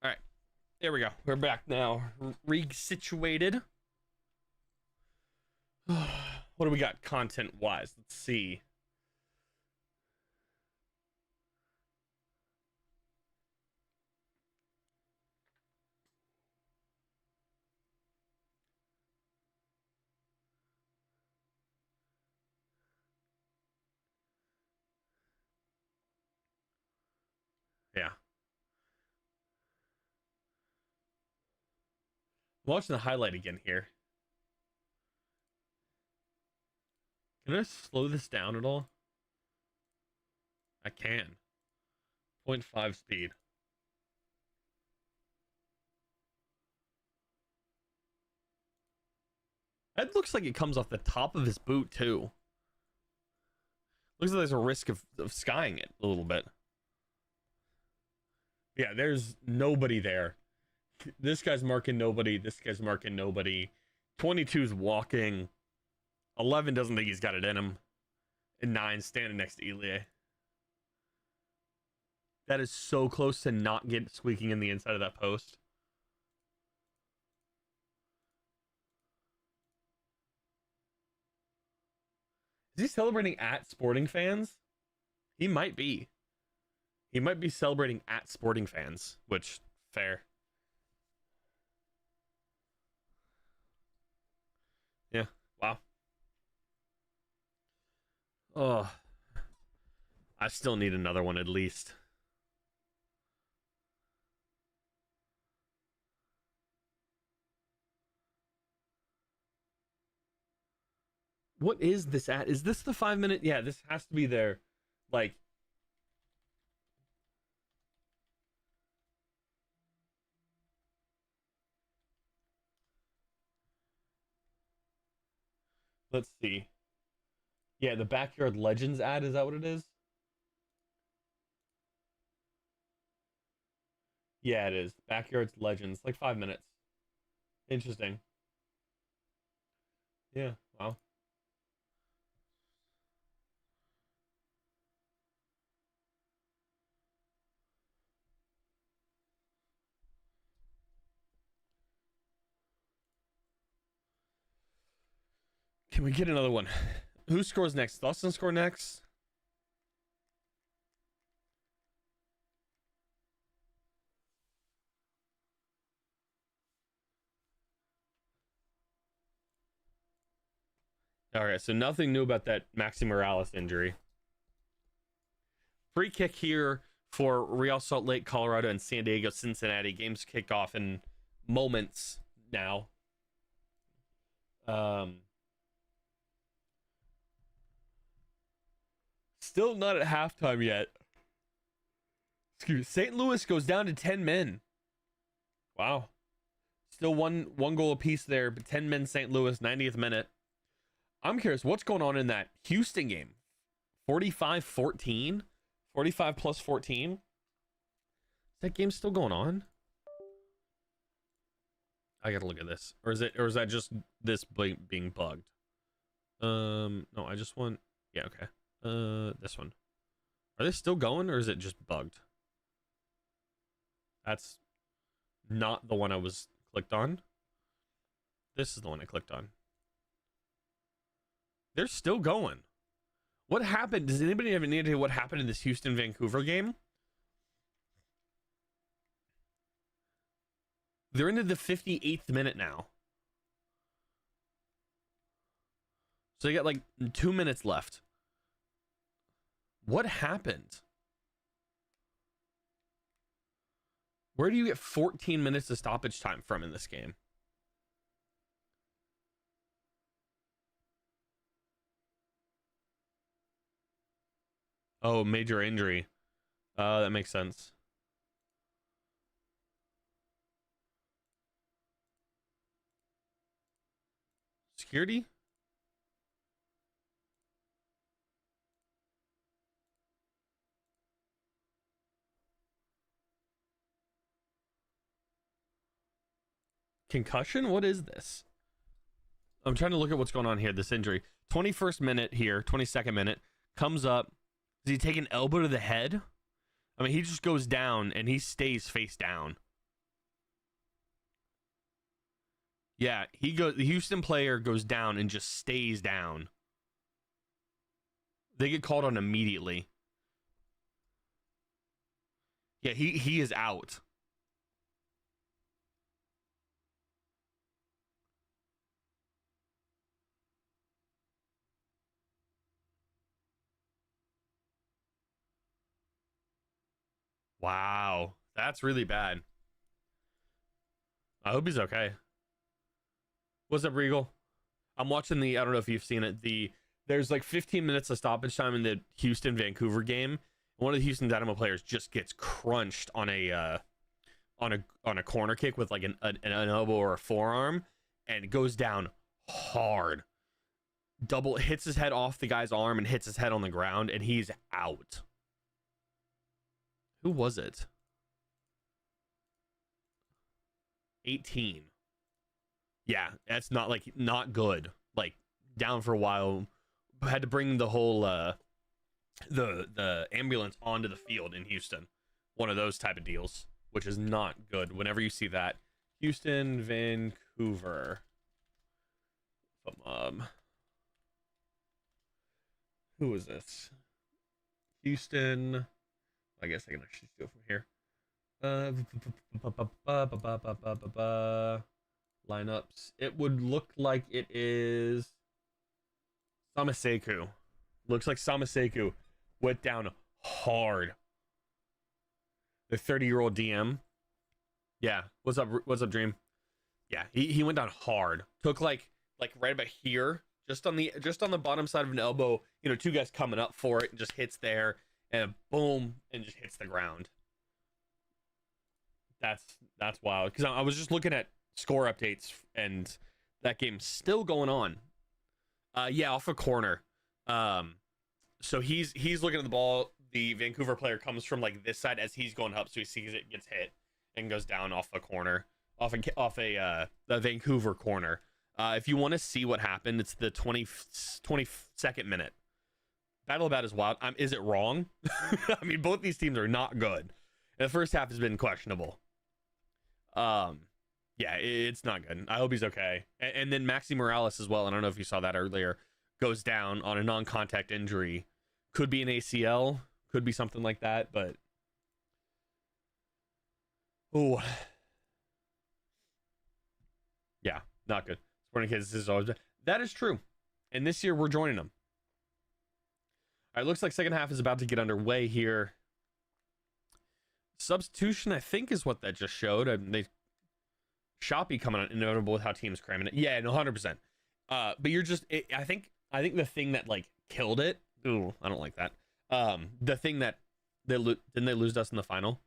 All right. There we go. We're back now. Re-situated. What do we got content-wise? Let's see. Yeah. Watching the highlight again here. Can I slow this down at all? I can. 0.5 speed. That looks like it comes off the top of his boot, too. Looks like there's a risk of skying it a little bit. Yeah, there's nobody there. This guy's marking nobody. This guy's marking nobody. 22's walking. 11 doesn't think he's got it in him. And 9 standing next to Elie. That is so close to not get squeaking in the inside of that post. Is he celebrating at Sporting fans? He might be. He might be celebrating at Sporting fans, which, fair. Yeah, wow. Oh, I still need another one at least. What is this at? Is this the 5 minute? Yeah, this has to be there. Like, let's see. Yeah, the Backyard Legends ad, is that what it is? Yeah, it is. Backyard Legends, like 5 minutes. Interesting. Yeah, wow. Can we get another one? Who scores next? Dustin score next? All right, so nothing new about that Maxi Morales injury. Free kick here for Real Salt Lake, Colorado, and San Diego, Cincinnati. Games kick off in moments now. Still not at halftime yet. Excuse me. St. Louis goes down to 10 men. Wow. Still one goal apiece there, but 10 men St. Louis, 90th minute. I'm curious, what's going on in that Houston game? 45-14? 45 plus 14? Is that game still going on? I gotta look at this. Or is that just this being bugged? No, I just want, yeah, okay. This one. Are they still going or is it just bugged? That's not the one I was clicked on. This is the one I clicked on. They're still going. What happened? Does anybody have any idea what happened in this Houston-Vancouver game? They're into the 58th minute now. So they got like 2 minutes left. What happened? Where do you get 14 minutes of stoppage time from in this game? Oh, major injury. That makes sense. Security? Concussion? What is this? I'm trying to look at what's going on here. This injury. 21st minute here, 22nd minute. Comes up. Does he take an elbow to the head? I mean, he just goes down and he stays face down. Yeah, the Houston player goes down and just stays down. They get called on immediately. Yeah, he is out. Wow. That's really bad. I hope he's okay. What's up, Regal? I'm watching I don't know if you've seen it. There's like 15 minutes of stoppage time in the Houston Vancouver game. One of the Houston Dynamo players just gets crunched on a corner kick with like an elbow or a forearm, and goes down hard. Double hits his head off the guy's arm and hits his head on the ground, and he's out. Who was it? 18. Yeah, that's not good. Like, down for a while. Had to bring the whole the ambulance onto the field in Houston. One of those type of deals, which is not good. Whenever you see that, Houston, Vancouver. Who is this? Houston. I guess I can actually do it from here. Lineups. It would look like it is Samaseku. Looks like Samaseku went down hard. The 30-year-old DM. Yeah. What's up? What's up, Dream? Yeah, he went down hard. Took like right about here, just on the bottom side of an elbow. You know, two guys coming up for it, and just hits there, and boom, and just hits the ground. That's wild. Because I was just looking at score updates, and that game's still going on. Yeah, off a corner. So he's looking at the ball. The Vancouver player comes from like this side as he's going up, so he sees it, gets hit, and goes down off a corner, off the Vancouver corner. If you want to see what happened, it's the 22nd minute. Battle About is wild. Is it wrong? I mean, both these teams are not good. And the first half has been questionable. Yeah, it's not good. I hope he's okay. And then Maxi Morales as well. And I don't know if you saw that earlier. Goes down on a non-contact injury. Could be an ACL. Could be something like that. But oh, yeah, not good. Sporting Kids is always that is true. And this year we're joining them. All right, looks like second half is about to get underway here. Substitution, I think, is what that just showed. They Shopee coming on inevitable with how teams cramming it. Yeah, no, 100%. But you're just, I think the thing that like killed it. Ooh, I don't like that. The thing that didn't they lose us in the final?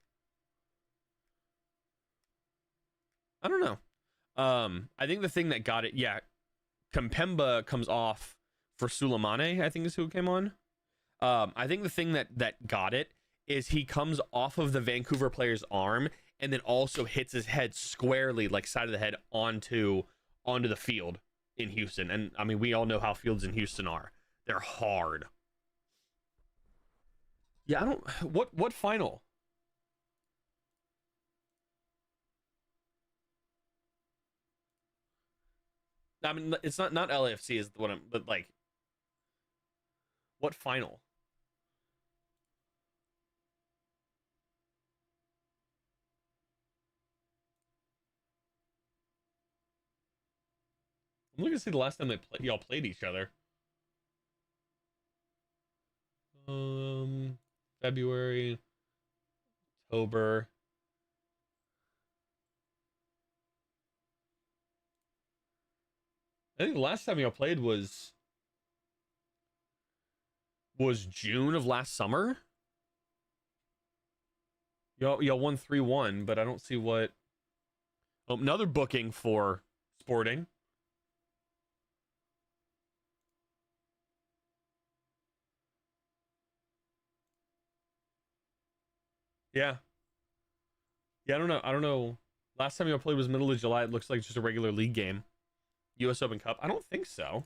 I don't know. I think the thing that got it, yeah, Kempemba comes off for Sulemane, I think is who came on. I think the thing that got it is he comes off of the Vancouver player's arm and then also hits his head squarely, like side of the head, onto the field in Houston. And I mean, we all know how fields in Houston are. They're hard. Yeah, I don't. What final? I mean, it's not LAFC is what I'm, but like, what final? I'm looking to see the last time y'all played each other. February, October. I think the last time y'all played was June of last summer. Y'all won 3-1, but I don't see what. Oh, another booking for Sporting. Yeah. Yeah, I don't know. Last time y'all played was middle of July. It looks like just a regular league game. US Open Cup. I don't think so.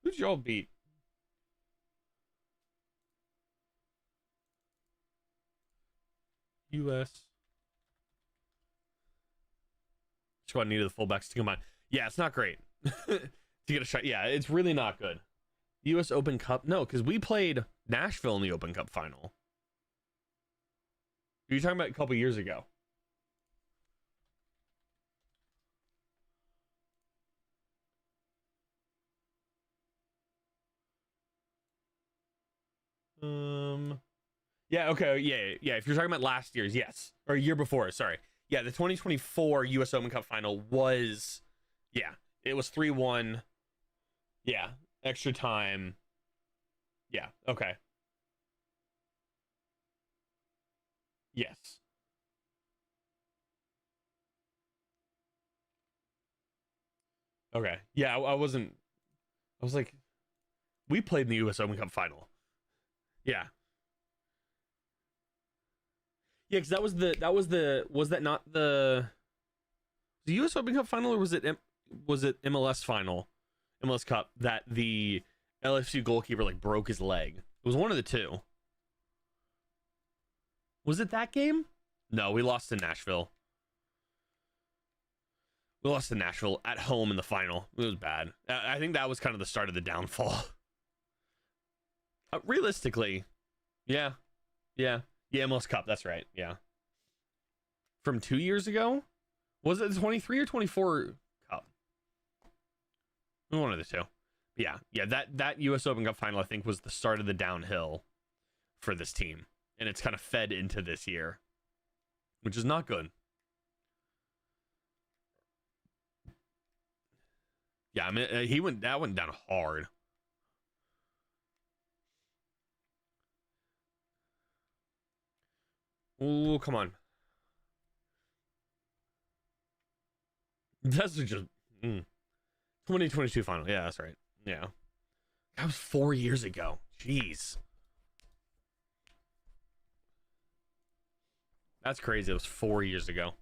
Who'd y'all beat? US. Squad needed the fullbacks to come on. Yeah, it's not great. To get a shot. Yeah, it's really not good. US Open Cup. No, because we played Nashville in the Open Cup final. You're talking about a couple years ago. Yeah, okay, yeah. If you're talking about last year's, yes. Or year before, sorry. Yeah, the 2024 US Open Cup final was, yeah, it was 3-1. Yeah, extra time. Yeah, okay. Yes. Okay. Yeah, I wasn't. I was like, we played in the US Open Cup final. Yeah. Yeah, because was that not the US Open Cup final, or was it MLS final, MLS Cup, that the LFC goalkeeper like broke his leg? It was one of the two. Was it that game? No, we lost to Nashville. We lost to Nashville at home in the final. It was bad. I think that was kind of the start of the downfall. Realistically, yeah. Yeah, MLS Cup, that's right. Yeah. From 2 years ago? Was it the 23 or 24 Cup? One of the two. Yeah, yeah. That U.S. Open Cup final, I think, was the start of the downhill for this team, and it's kind of fed into this year, which is not good. Yeah, I mean, that went down hard. Oh, come on. That's just 2022 final. Yeah, that's right. Yeah, that was 4 years ago. Jeez, that's crazy. It was 4 years ago.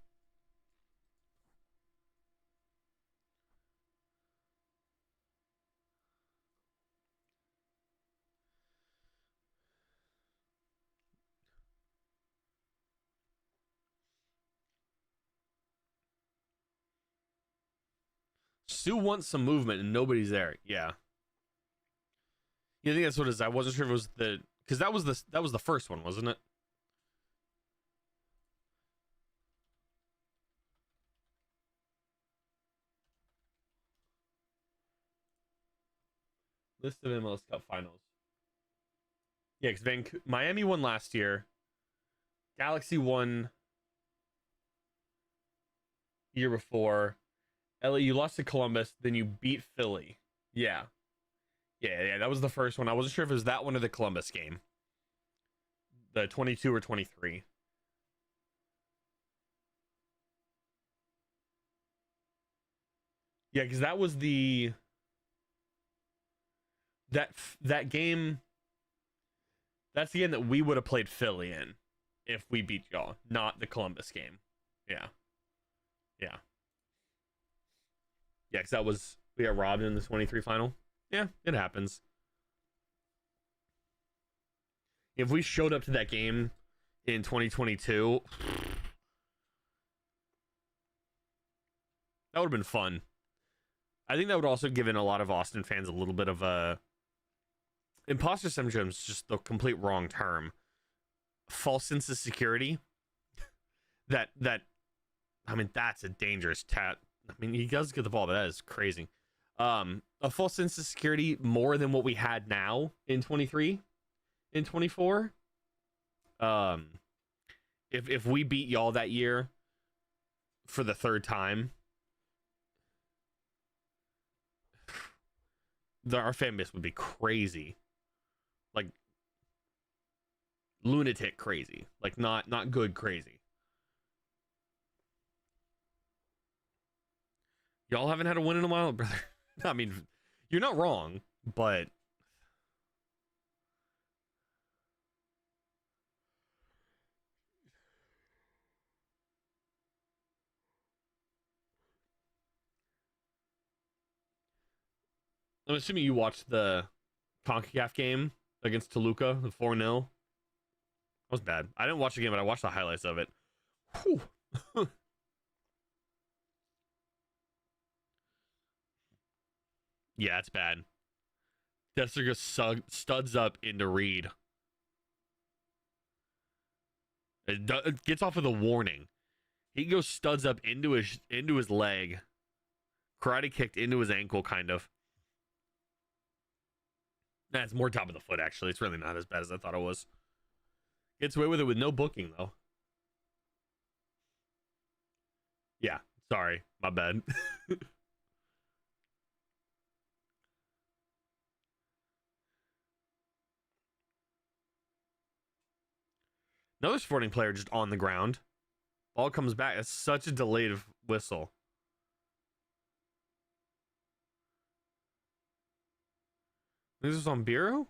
Sue wants some movement and nobody's there. Yeah, you think that's what it is? I wasn't sure if it was because that was the first one, wasn't it? List of MLS Cup finals. Yeah, because Miami won last year. Galaxy won year before. LA, you lost to Columbus, then you beat Philly. Yeah. Yeah, that was the first one. I wasn't sure if it was that one or the Columbus game. The 22 or 23. Yeah, because that was that game. That's the game that we would have played Philly in if we beat y'all, not the Columbus game. Yeah, yeah, yeah. Because that was we got robbed in the 23 final. Yeah, it happens. If we showed up to that game in 2022, that would have been fun. I think that would also give in a lot of Austin fans a little bit of a imposter syndrome is just the complete wrong term. False sense of security. That I mean that's a dangerous tat. I mean he does get the ball, but that is crazy. A false sense of security more than what we had now in 23, in 24. Um, if we beat y'all that year for the third time, our fan base would be crazy, like lunatic crazy, like not good crazy. Y'all haven't had a win in a while, brother. I mean, you're not wrong, but I'm assuming you watched the CONCACAF game against Toluca, the 4-0. That was bad. I didn't watch the game, but I watched the highlights of it. Whew. Yeah, it's bad. Dester just studs up into Reed. It gets off with a warning. He goes studs up into his leg, karate kicked into his ankle, kind of. That's more top of the foot, actually. It's really not as bad as I thought it was. Gets away with it with no booking, though. Yeah, sorry. My bad. Another Sporting player just on the ground. Ball comes back. It's such a delayed whistle. This is on Bureau?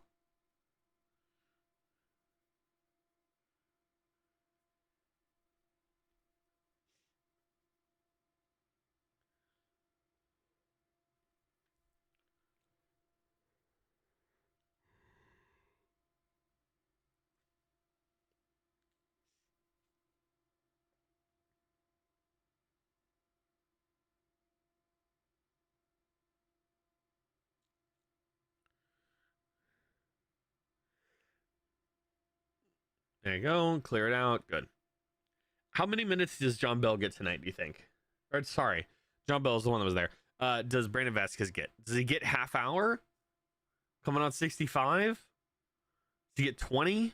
There you go. Clear it out. Good. How many minutes does John Bell get tonight, do you think? Or sorry, John Bell is the one that was there. Does Brandon Vasquez get? Does he get half hour? Coming on 65? Does he get 20? Does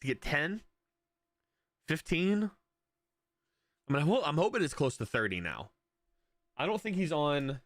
he get 10? 15? I mean, I'm hoping it's close to 30 now. I don't think he's on.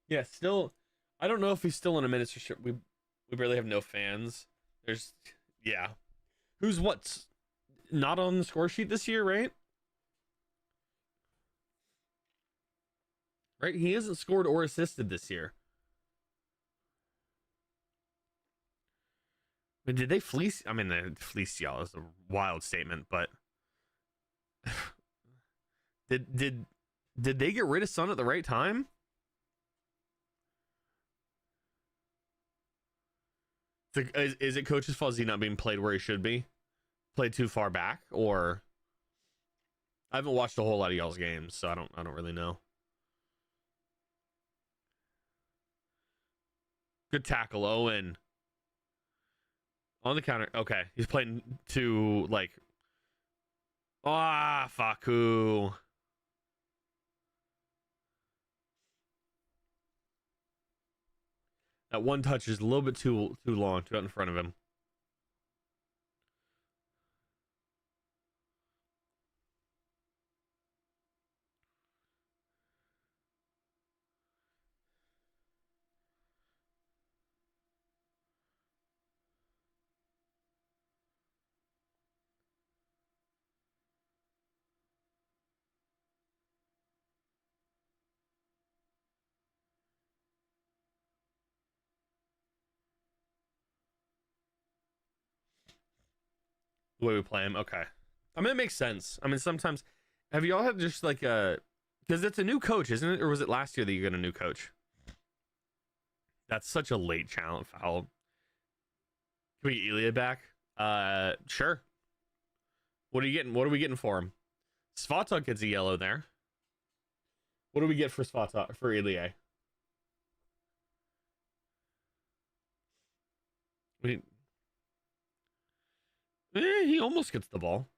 Yeah, still. I don't know if he's still in a ministership. We barely have no fans. There's yeah. Who's what's not on the score sheet this year, right? Right? He hasn't scored or assisted this year. I mean, did they fleece? I mean, they fleece y'all is a wild statement, but did they get rid of Sun at the right time? Is it coach's fault? Is he not being played where he should be? Played too far back, or I haven't watched a whole lot of y'all's games, so I don't really know. Good tackle, Owen. On the counter. Okay. He's playing to like Faku. That one touch is a little bit too long, too out in front of him. The way we play him. Okay. I mean, it makes sense. I mean, sometimes have you all had just like a because it's a new coach, isn't it? Or was it last year that you got a new coach? That's such a late challenge foul. Can we get Ilya back? Sure. What are you getting? What are we getting for him? Svatok gets a yellow there. What do we get for Svatok for Ilya? We he almost gets the ball.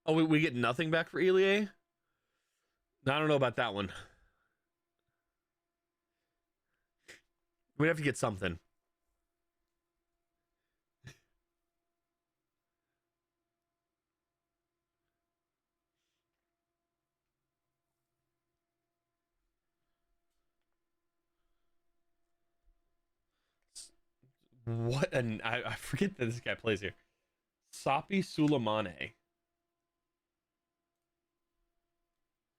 Oh, we get nothing back for Ilya? I don't know about that one. We'd have to get something. What an I forget that this guy plays here. Sapi Suleimane.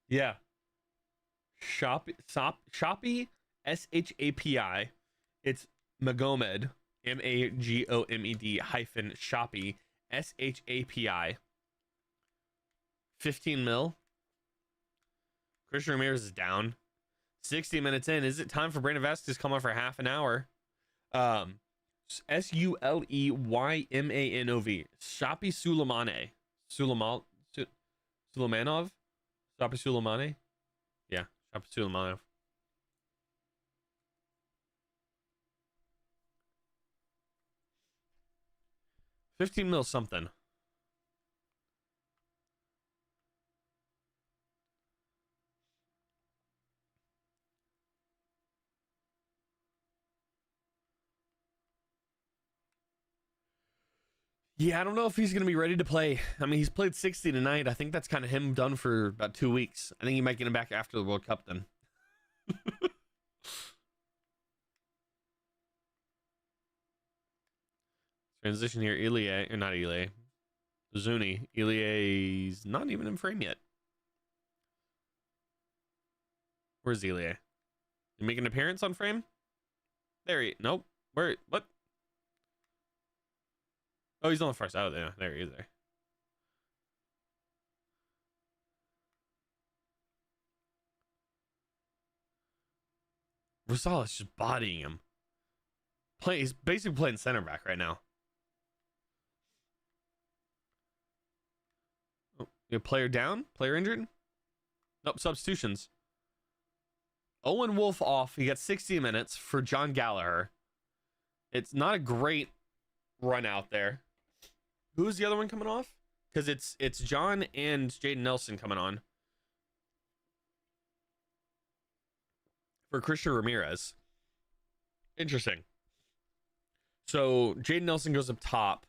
Yeah. Shoppy SHAPI. It's Magomed. Magomed hyphen Shoppy SHAPI. 15 mil. Christian Ramirez is down. 60 minutes in. Is it time for Brandon Vasquez to come on for half an hour? Suleymanov. Shoppy Suleimane. Suleimanov? Shoppy Suleimane? Yeah, Shoppy Suleimanov. $15 million something. Yeah, I don't know if he's going to be ready to play. I mean, he's played 60 tonight. I think that's kind of him done for about 2 weeks. I think he might get him back after the World Cup then. Transition here. Ilie, or not Ilie. Zuni. Ilie's not even in frame yet. Where's Ilie? You make an appearance on frame? There he. Nope. Where? What? Oh, he's on the far side. Oh, yeah. There he is. There. Rosales just bodying him. He's basically playing center back right now. Oh, you player down? Player injured? Nope, substitutions. Owen Wolf off. He got 60 minutes for John Gallagher. It's not a great run out there. Who's the other one coming off? Because it's John and Jaden Nelson coming on for Christian Ramirez. Interesting. So Jaden Nelson goes up top.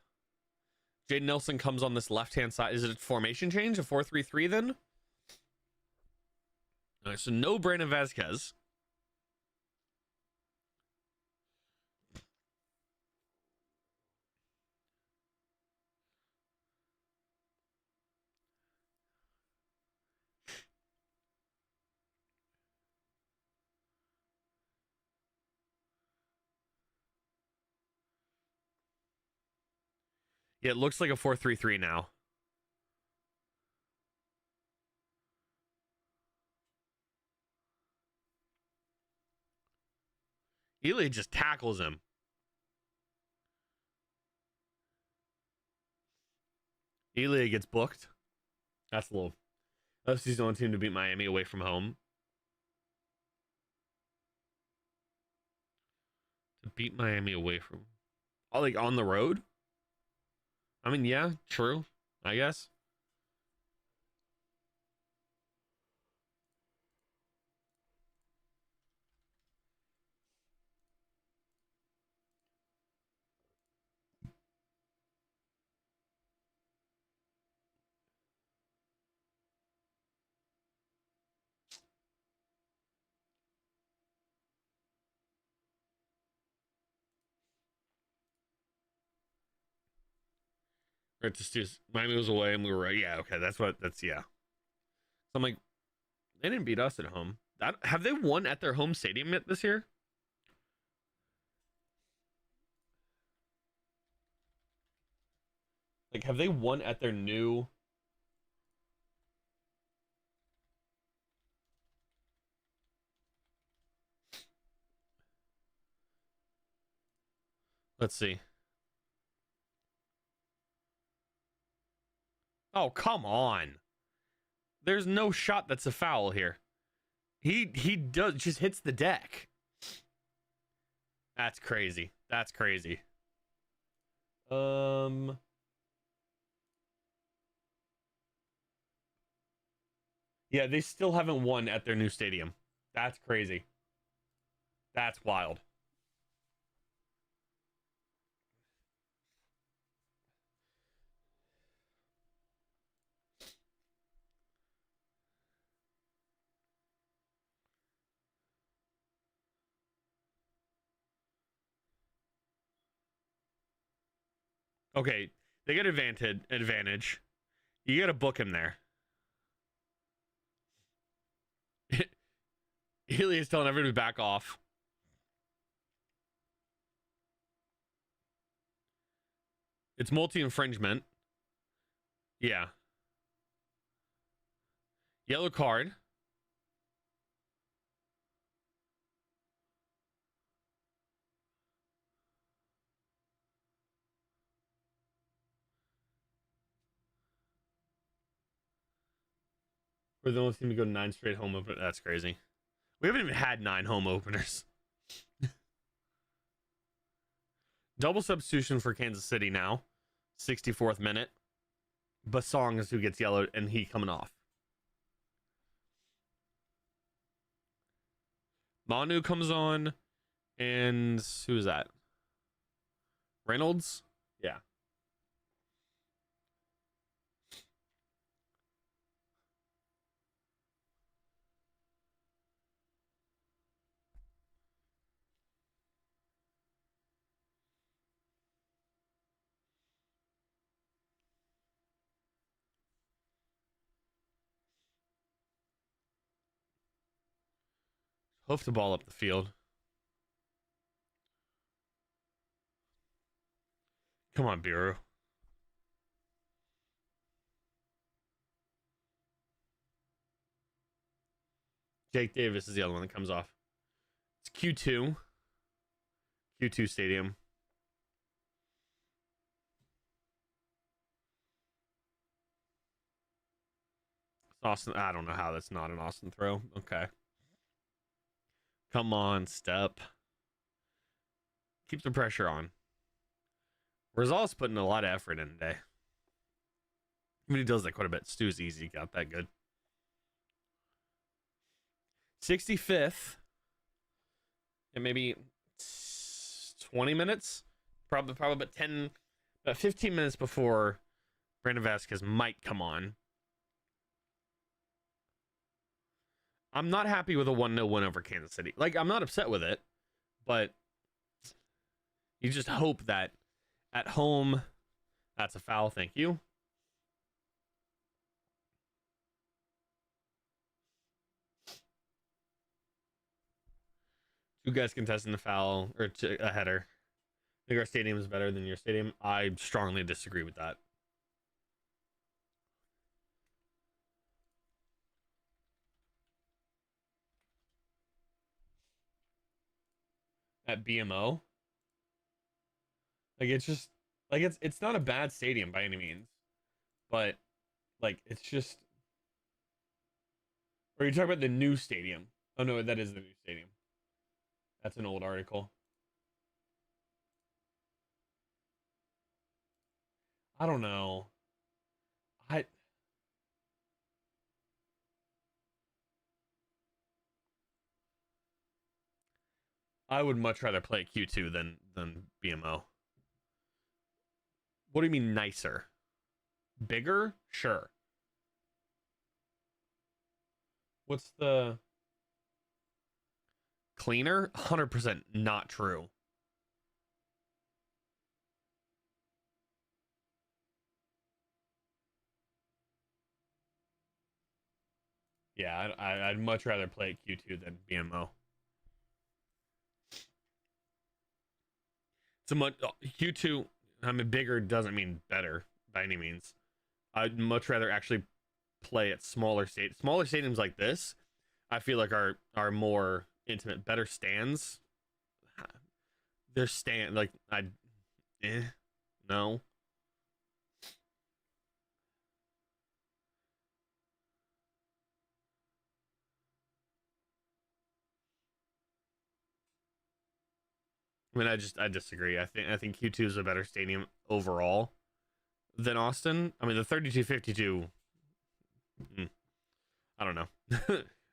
Jaden Nelson comes on this left-hand side. Is it a formation change? A 4-3-3 then? All right, so no Brandon Vasquez. Yeah, it looks like a 4-3-3 now. Ely just tackles him. Ely gets booked. That's a little... LFC's the only team to beat Miami away from home. To beat Miami away from... Oh, like on the road? I mean, yeah, true. I guess. Right, just Miami was away and we were right. Yeah, okay, yeah. So I'm like, they didn't beat us at home. Have they won at their home stadium yet this year? Like, have they won at their new... Let's see. Oh, come on. There's no shot that's a foul here. He does just hits the deck. That's crazy. That's crazy. Yeah, they still haven't won at their new stadium. That's crazy. That's wild. Okay, they get advantage. You got to book him there. Healy is telling everybody to back off. It's multi-infringement. Yeah. Yellow card. We're the only team to go 9 straight home openers. That's crazy. We haven't even had 9 home openers. Double substitution for Kansas City now. 64th minute. Basong is who gets yellowed, and he coming off. Manu comes on, and who is that? Reynolds? Yeah. Hoof the ball up the field. Come on, Bureau. Jake Davis is the other one that comes off. It's Q2. Q2 Stadium. Austin. I don't know how that's not an Austin throw. Okay. Come on, step. Keep the pressure on. Rosales putting a lot of effort in today. I mean, he does that quite a bit. Stu's easy. Got that good. 65th. And maybe 20 minutes. Probably about 15 minutes before Brandon Vasquez might come on. I'm not happy with a 1-0 win over Kansas City. Like, I'm not upset with it, but you just hope that at home, that's a foul. Thank you. Two guys contesting the foul or a header. I think our stadium is better than your stadium. I strongly disagree with that. At BMO, like it's just like it's not a bad stadium by any means, but like it's just. Or you talking about the new stadium? Oh no, that is the new stadium. That's an old article. I don't know. I would much rather play Q2 than BMO. What do you mean nicer? Bigger? Sure. What's the cleaner? 100% not true. Yeah, I'd much rather play Q2 than BMO. It's a much Q2. I mean, bigger doesn't mean better by any means. I'd much rather actually play at smaller stadiums like this. I feel like are more intimate, better stands. Their stand like no. I mean, I disagree. I think Q2 is a better stadium overall than Austin. I mean, the 3252. I don't know.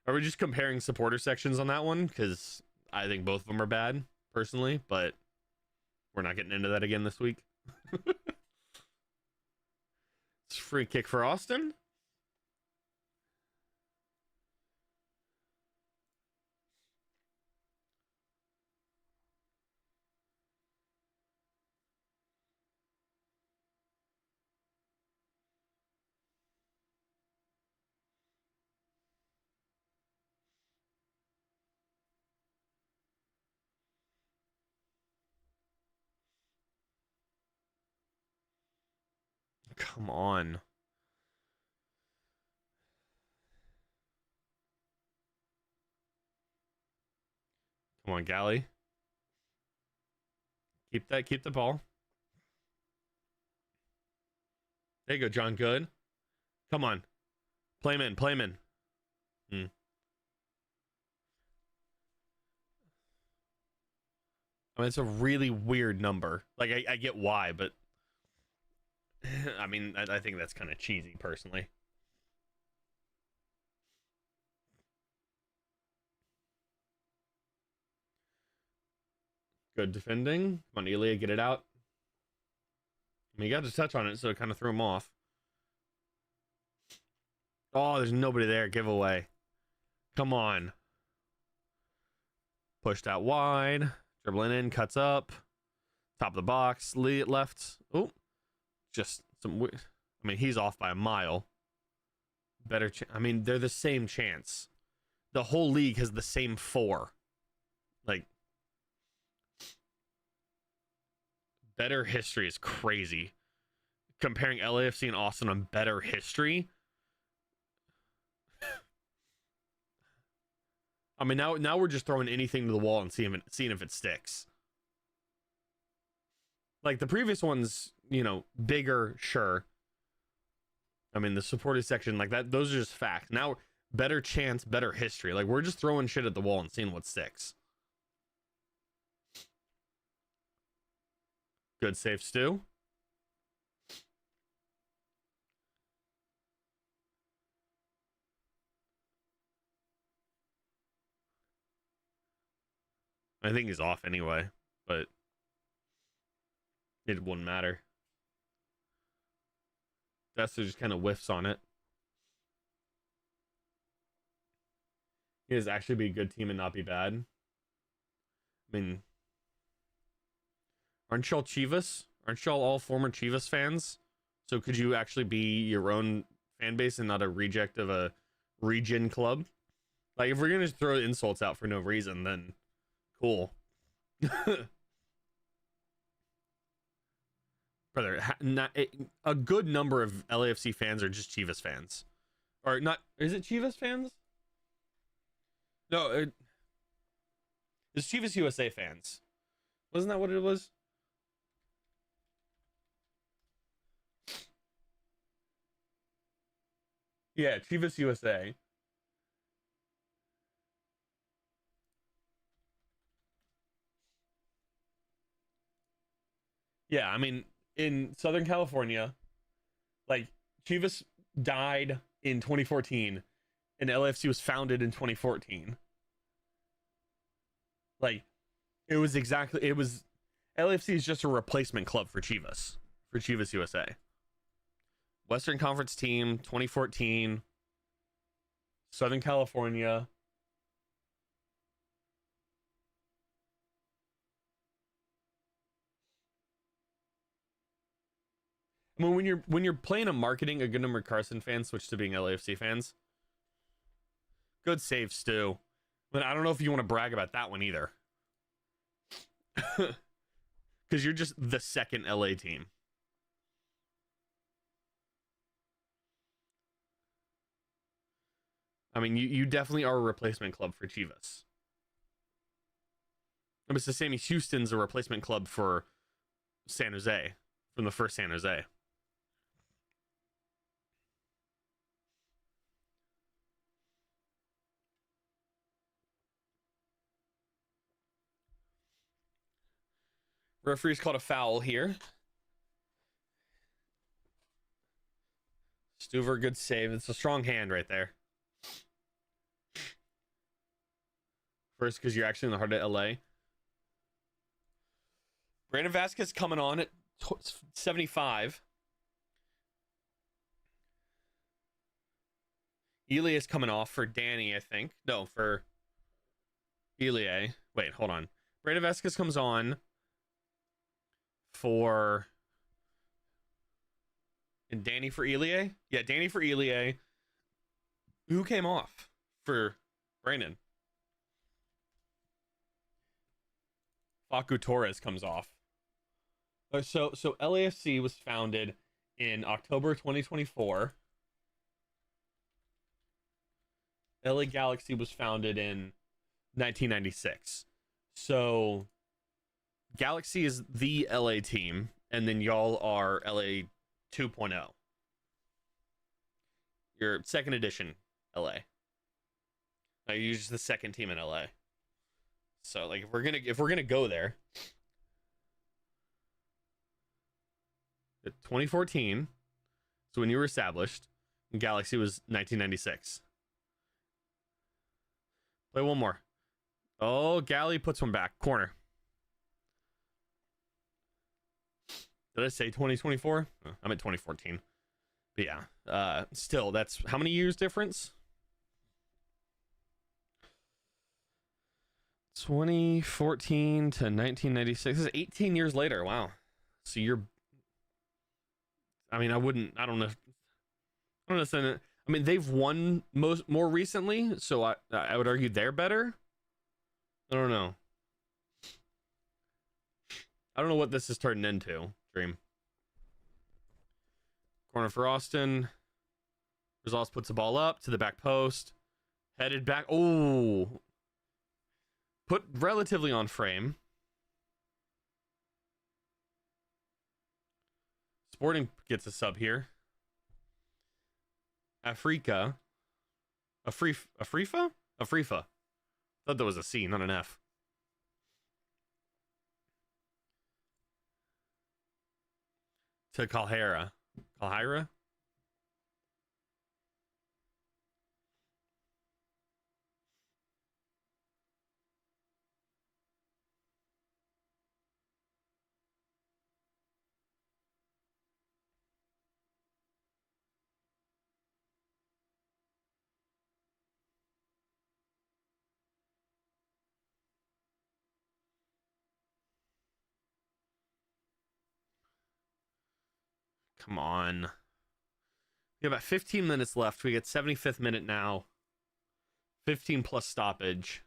Are we just comparing supporter sections on that one? Because I think both of them are bad, personally, but we're not getting into that again this week. It's a free kick for Austin. Come on. Come on, Galley. Keep the ball. There you go, John Good. Come on. Play him in. I mean, it's a really weird number. Like, I get why, but I mean, I think that's kind of cheesy, personally. Good defending. Come on, Elia, get it out. I mean, you got to touch on it, so it kind of threw him off. Oh, there's nobody there. Giveaway. Come on. Pushed out wide. Dribbling in, cuts up. Top of the box. Left. Oh, just some. I mean, he's off by a mile. Better. I mean, they're the same chance. the whole league has the same 4. Like, better history is crazy. Comparing LAFC and Austin on better history. I mean, now we're just throwing anything to the wall and seeing if it sticks. Like the previous ones, you know, bigger, sure. I mean, the supported section, like that, those are just facts. Now, better chance, better history. Like, we're just throwing shit at the wall and seeing what sticks. Good save, Stu. I think he's off anyway, but it wouldn't matter. Dester just kind of whiffs on it. He is actually be a good team and not be bad. I mean, aren't y'all Chivas? Aren't y'all all former Chivas fans? So could you actually be your own fan base and not a reject of a region club? Like, if we're gonna just throw insults out for no reason, then cool. Brother, a good number of LAFC fans are just Chivas fans. Or not, is it Chivas fans? No, it's Chivas USA fans. Wasn't that what it was? Yeah, Chivas USA. Yeah, I mean, in Southern California, like, Chivas died in 2014 and LAFC was founded in 2014. Like, it was LAFC is just a replacement club for Chivas USA. Western Conference team, 2014, Southern California. I mean, when you're playing a marketing, a good number of Carson fans switch to being LAFC fans. Good save, Stu. But I don't know if you want to brag about that one either. Because you're just the second LA team. I mean, you definitely are a replacement club for Chivas. I mean, it's the same as Houston's a replacement club for San Jose, from the first San Jose. Referee's called a foul here. Stuver, good save. It's a strong hand right there. First, because you're actually in the heart of LA. Brandon Vasquez coming on at 75. Elie is coming off for Danny, I think. No, for Elie. Wait, hold on. Brandon Vasquez comes on for... And Danny for Elie? Yeah, Danny for Elie. Who came off for Brandon? Facu Torres comes off. So LAFC was founded in October 2024. LA Galaxy was founded in 1996. So Galaxy is the LA team, and then y'all are LA 2.0. Your second edition LA. You're just the second team in LA. So, like, if we're gonna go there, 2014. So when you were established, Galaxy was 1996. Play one more. Oh, Gally puts one back. Corner. Did I say 2024? Oh, I'm at 2014. But yeah, still, that's how many years difference? 2014 to 1996. This is 18 years later. Wow. So you're... I mean, I don't know. I mean, they've won more recently, so I would argue they're better. I don't know. I don't know what this is turning into, Dream. Corner for Austin. Rosales puts the ball up to the back post. Headed back. Oh. Put relatively on frame. Sporting gets a sub here. Africa. Afrifa? Afrifa. Thought there was a C, not an F. To Calhera. Calhira? Come on. We have about 15 minutes left. We get 75th minute now. 15 plus stoppage.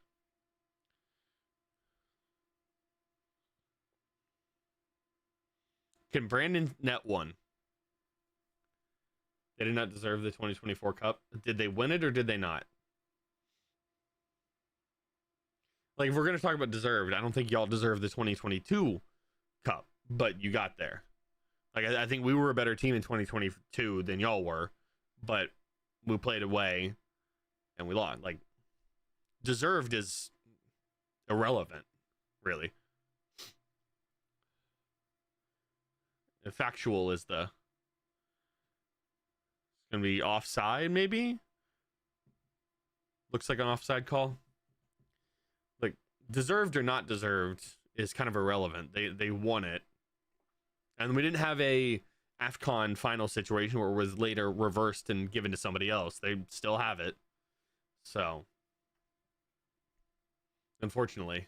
Can Brandon net one? They did not deserve the 2024 Cup. Did they win it or did they not? Like, if we're going to talk about deserved, I don't think y'all deserve the 2022 Cup, but you got there. Like, I think we were a better team in 2022 than y'all were, but we played away and we lost. Like, deserved is irrelevant, really. And factual is the... It's going to be offside, maybe? Looks like an offside call. Like, deserved or not deserved is kind of irrelevant. They won it. And we didn't have a AFCON final situation where it was later reversed and given to somebody else. They still have it. So, unfortunately.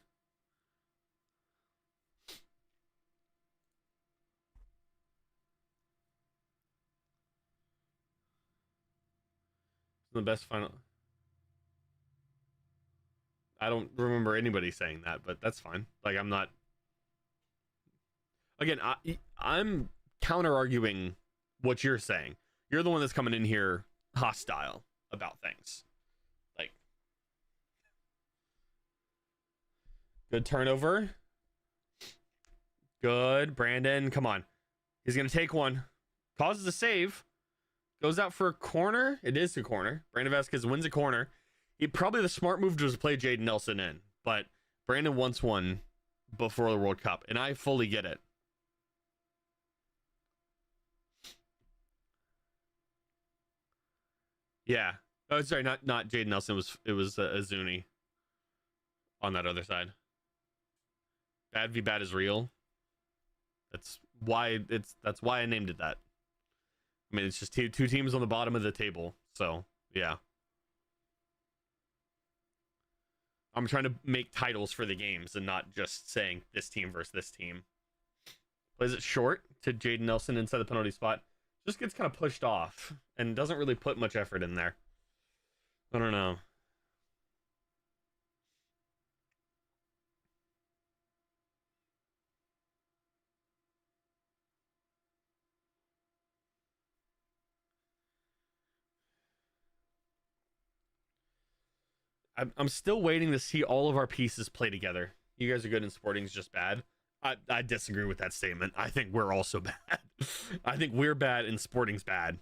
The best final. I don't remember anybody saying that, but that's fine. Like, I'm not. Again, I'm counter arguing what you're saying. You're the one that's coming in here hostile about things. Like, good turnover. Good. Brandon, come on. He's going to take one. Causes a save. Goes out for a corner. It is a corner. Brandon Vasquez wins a corner. Probably the smart move was to play Jaden Nelson in, but Brandon wants one before the World Cup, and I fully get it. Yeah. Oh, sorry, not Jaden Nelson. It was Azuni on that other side. Bad v bad is real. That's why I named it that. I mean, it's just two teams on the bottom of the table. So, yeah. I'm trying to make titles for the games and not just saying this team versus this team. Plays it short to Jaden Nelson inside the penalty spot. Just gets kind of pushed off and doesn't really put much effort in there. I don't know. I'm still waiting to see all of our pieces play together. You guys are good and Sporting's just bad. I disagree with that statement. I think we're also bad. I think we're bad and Sporting's bad.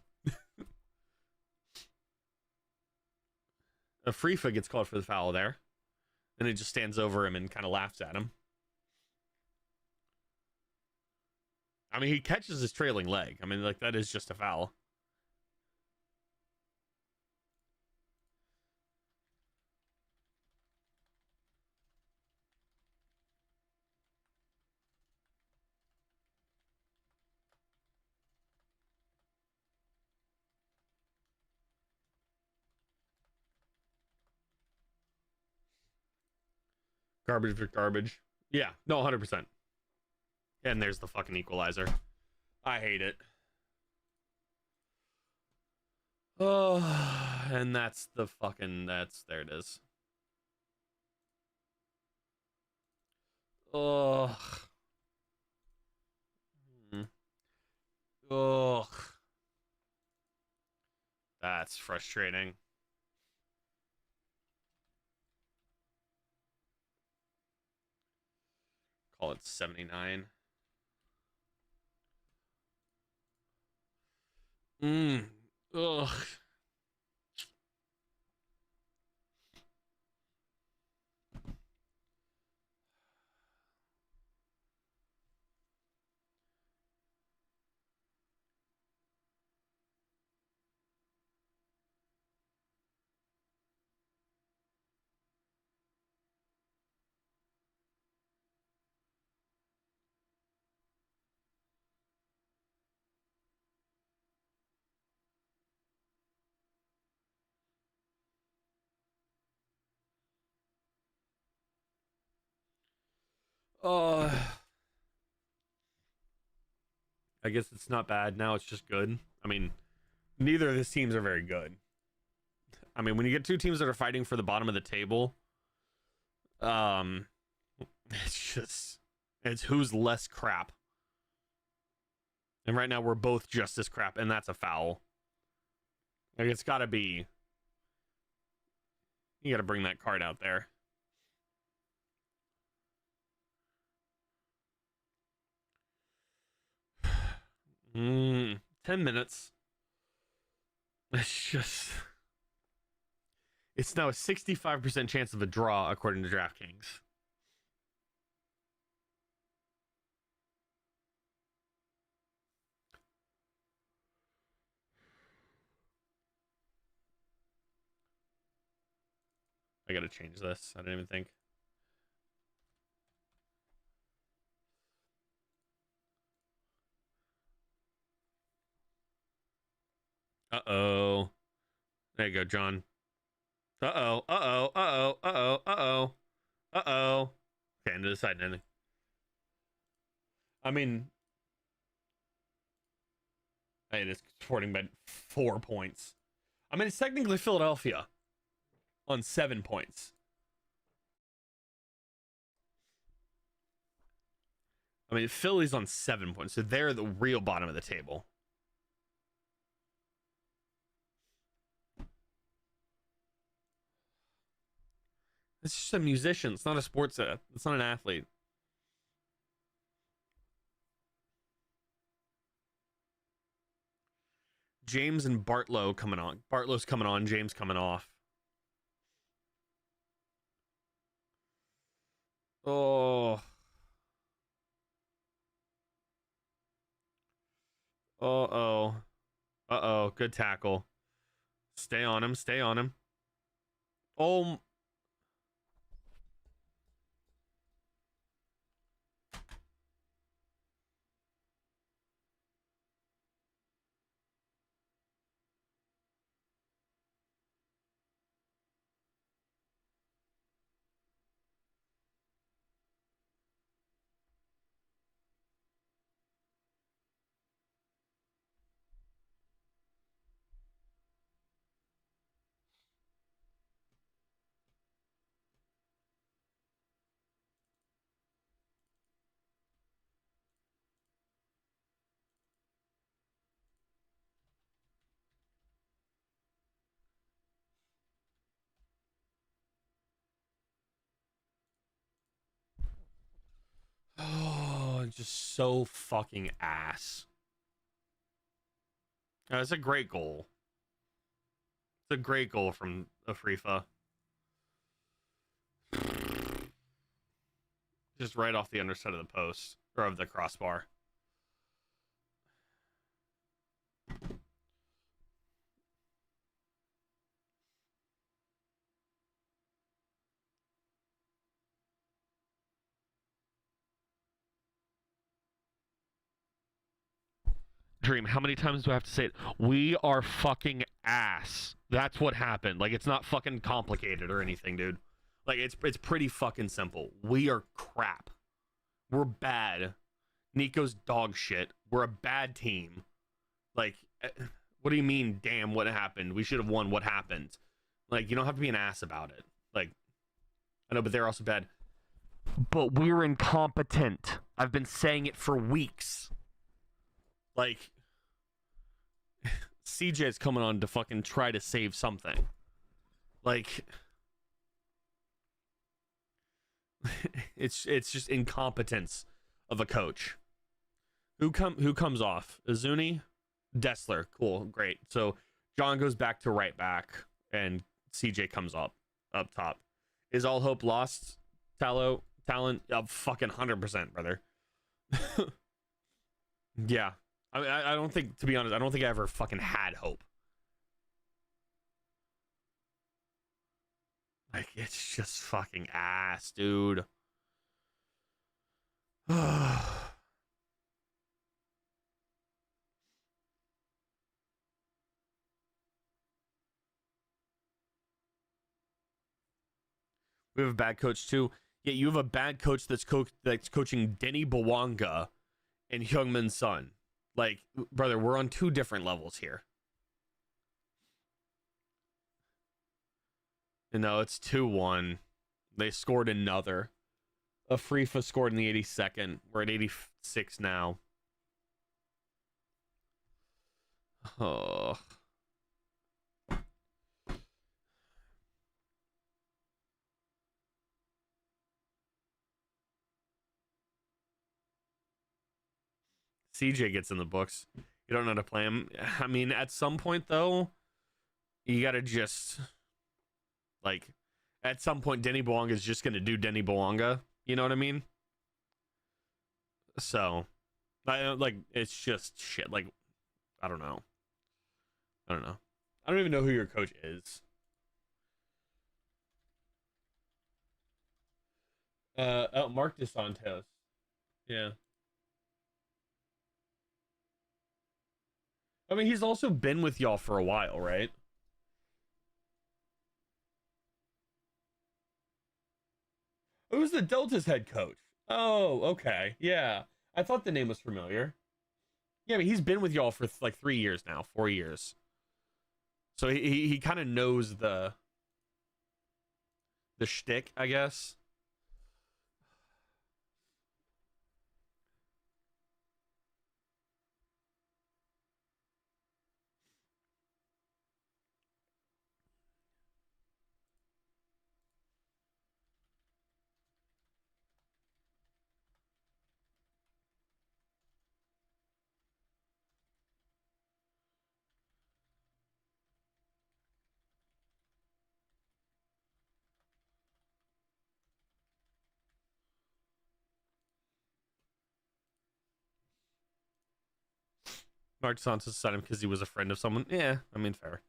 Afrifa gets called for the foul there. And it just stands over him and kind of laughs at him. I mean, he catches his trailing leg. I mean, like, that is just a foul. Garbage for garbage. Yeah, no, 100%. And there's the fucking equalizer. I hate it. Oh, and that's the fucking, there it is. Ugh. Ugh. That's frustrating. Call it 79. Ugh. Uh, I guess it's not bad. Now it's just good. I mean, neither of these teams are very good. I mean, when you get two teams that are fighting for the bottom of the table, um, it's who's less crap. And right now we're both just as crap, and that's a foul. Like, it's got to be. You got to bring that card out there. Mm, 10 minutes. It's just. It's now a 65% chance of a draw, according to DraftKings. I gotta change this. I didn't even think. Uh-oh. There you go, John. Uh-oh. Uh-oh. Uh-oh. Uh-oh. Uh-oh. Uh-oh. Okay, into the side ending. I mean, it is supporting by 4 points. I mean, it's technically Philadelphia on 7 points. I mean, Philly's on 7 points, so they're the real bottom of the table. It's just a musician. It's not a sports. It's not an athlete. James and Bartlow coming on. Bartlow's coming on. James coming off. Oh. Uh-oh. Uh-oh. Good tackle. Stay on him. Stay on him. Oh. Oh, just so fucking ass. That's a great goal. It's a great goal from Afrifa. Just right off the underside of the post, or of the crossbar. Dream, how many times do I have to say it? We are fucking ass. That's what happened. Like, it's not fucking complicated or anything, dude. Like, it's pretty fucking simple. We are crap. We're bad. Nico's dog shit. We're a bad team. Like, What do you mean, damn, what happened? We should have won. What happened? Like, you don't have to be an ass about it. Like, I know, but they're also bad. But we're incompetent. I've been saying it for weeks. Like, CJ's coming on to fucking try to save something. Like, it's just incompetence of a coach. Who comes off? Azuni? Dessler. Cool, great. So John goes back to right back, and CJ comes up top. Is all hope lost? Talent? Fucking 100%, brother. Yeah. I mean, I don't think, to be honest, I don't think I ever fucking had hope. Like, it's just fucking ass, dude. We have a bad coach too. Yeah, you have a bad coach that's coaching Denny Bwanga and Heung-min Son. Like, brother, we're on two different levels here. And no, it's 2-1. They scored another. Afrifa scored in the 82nd. We're at 86 now. Oh. CJ gets in the books. You don't know how to play him. I mean, at some point, though, you got to just, like, at some point, Denny Bwanga is just going to do Denny Bwanga. You know what I mean? So, like, it's just shit. Like, I don't know. I don't even know who your coach is. Mark DeSantos. Yeah. I mean, he's also been with y'all for a while, right? Who's the Delta's head coach? Oh, okay. Yeah. I thought the name was familiar. Yeah, but he's been with y'all for like 3 years now, 4 years. So he kind of knows the shtick, I guess. Mark Santos signed him because he was a friend of someone. Yeah, I mean, fair.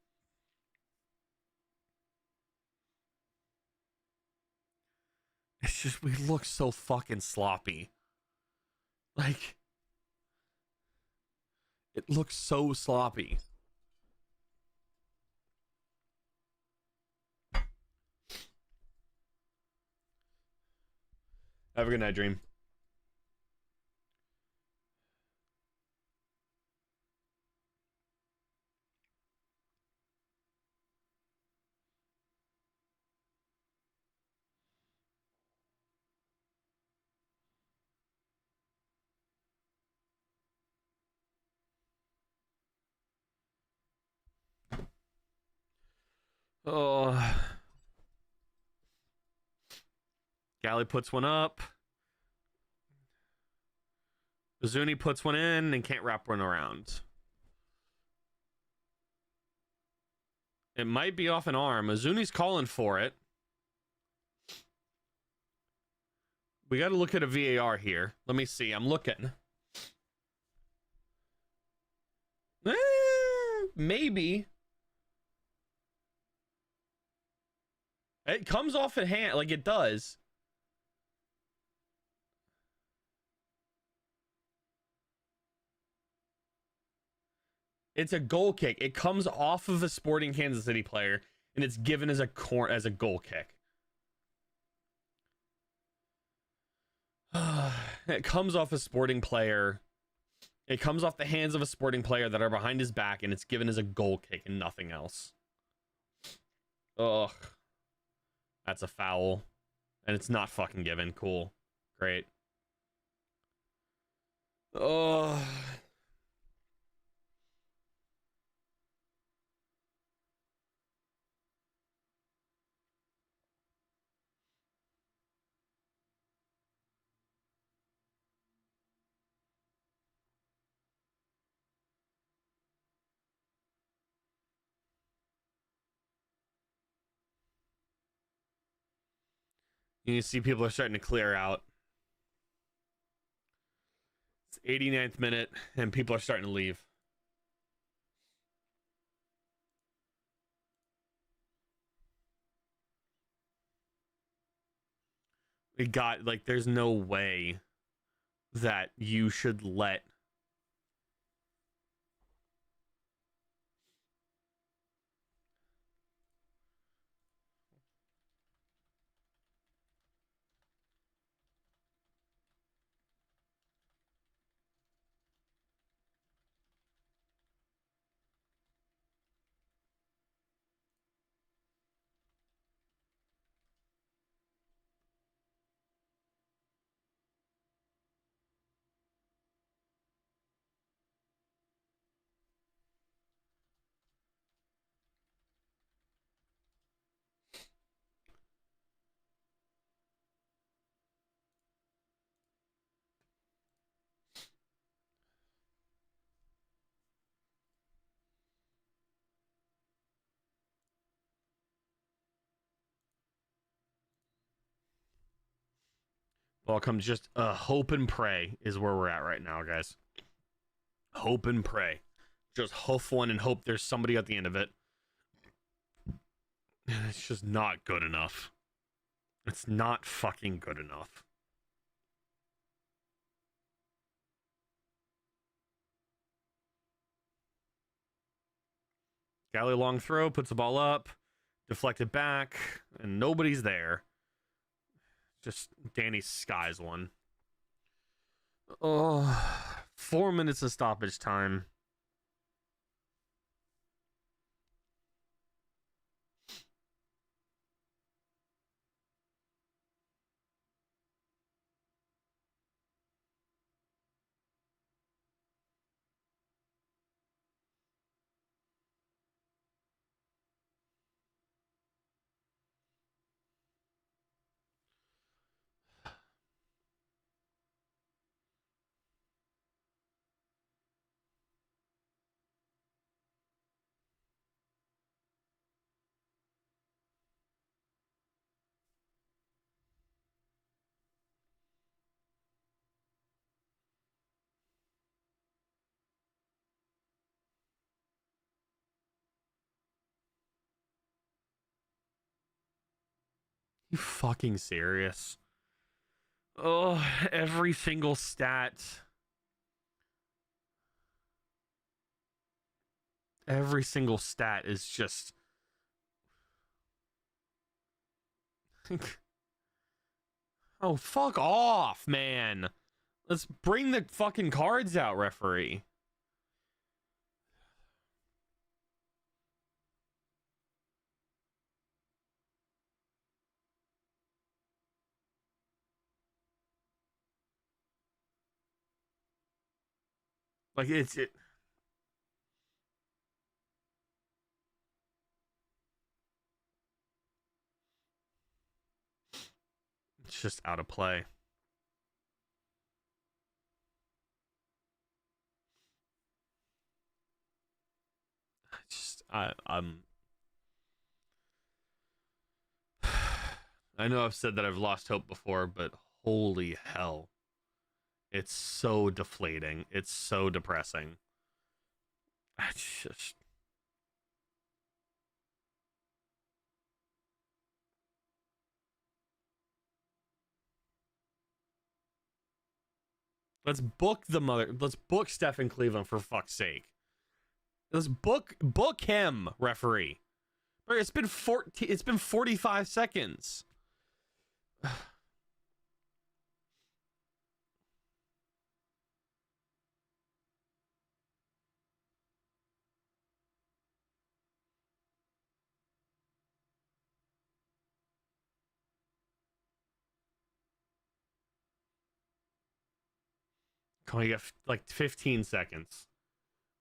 It's just, we look so fucking sloppy. Like, it looks so sloppy. Have a good night, Dream. Oh. Galley puts one up. Zuni puts one in and can't wrap one around. It might be off an arm. Azuni's calling for it. We got to look at a VAR here. Let me see. I'm looking. Maybe. It comes off at hand. Like, it does. It's a goal kick. It comes off of a Sporting Kansas City player, and it's given as a goal kick. It comes off a Sporting player. It comes off the hands of a Sporting player that are behind his back, and it's given as a goal kick and nothing else. Ugh. That's a foul. And it's not fucking given. Cool. Great. Ugh. You can see people are starting to clear out. It's 89th minute, and people are starting to leave. It got, like, there's no way that you should let... Welcome, just hope and pray is where we're at right now, guys. Hope and pray. Just hoof one and hope there's somebody at the end of it. It's just not good enough. It's not fucking good enough. Galley long throw, puts the ball up, deflected back, and nobody's there. Just Danny skies one. Oh, 4 minutes of stoppage time. You fucking serious? Oh, every single stat. Every single stat is just... Oh, fuck off, man. Let's bring the fucking cards out, referee. Like, it's just out of play. I'm I know I've said that I've lost hope before, but holy hell. It's so deflating. It's so depressing. It's just... Let's book Stephen Cleveland, for fuck's sake. Let's book him, referee. It's been 45 seconds. Come on, you got like 15 seconds.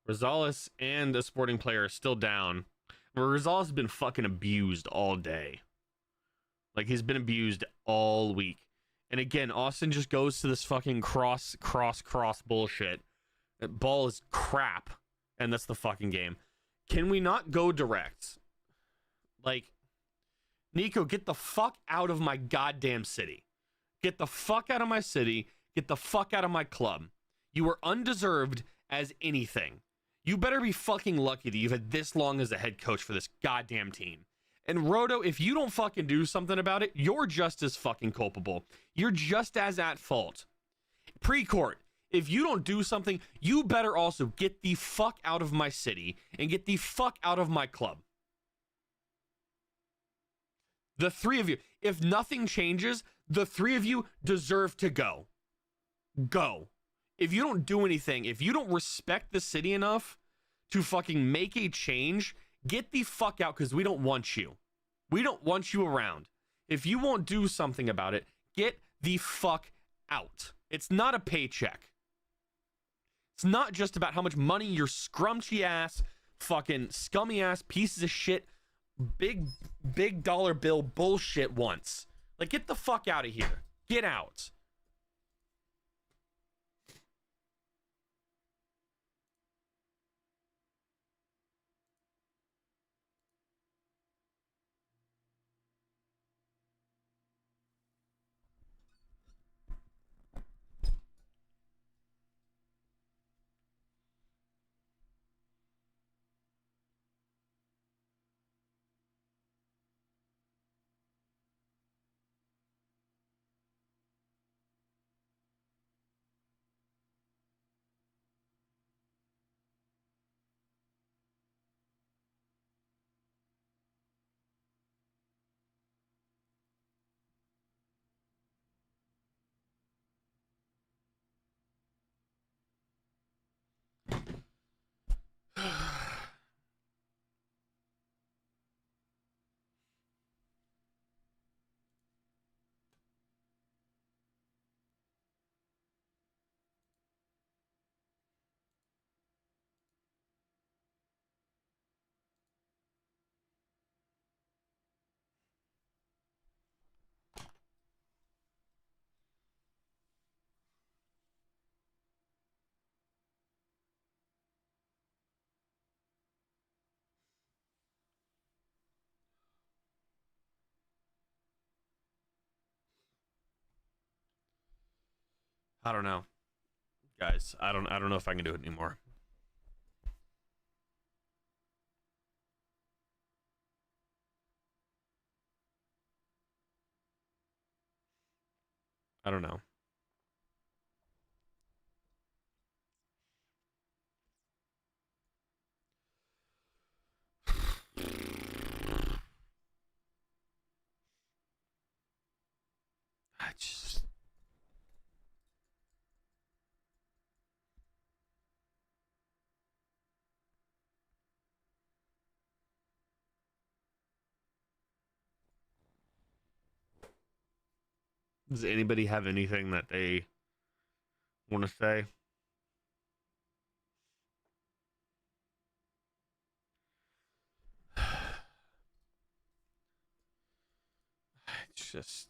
Rosales and a Sporting player are still down. Rosales has been fucking abused all day. Like, he's been abused all week. And again, Austin just goes to this fucking cross bullshit. That ball is crap. And that's the fucking game. Can we not go direct? Like, Nico, get the fuck out of my goddamn city. Get the fuck out of my city. Get the fuck out of my club. You are undeserved as anything. You better be fucking lucky that you've had this long as a head coach for this goddamn team. And Roto, if you don't fucking do something about it, you're just as fucking culpable. You're just as at fault. Pre-court, if you don't do something, you better also get the fuck out of my city and get the fuck out of my club. The three of you, if nothing changes, the three of you deserve to go. Go. If you don't do anything, if you don't respect the city enough to fucking make a change, get the fuck out, because we don't want you. We don't want you around. If you won't do something about it, get the fuck out. It's not a paycheck. It's not just about how much money your scrumpty ass, fucking scummy ass pieces of shit, big dollar bill bullshit wants. Like, get the fuck out of here. Get out. I don't know, guys. I don't know if I can do it anymore. I don't know. I just Does anybody have anything that they want to say? It's just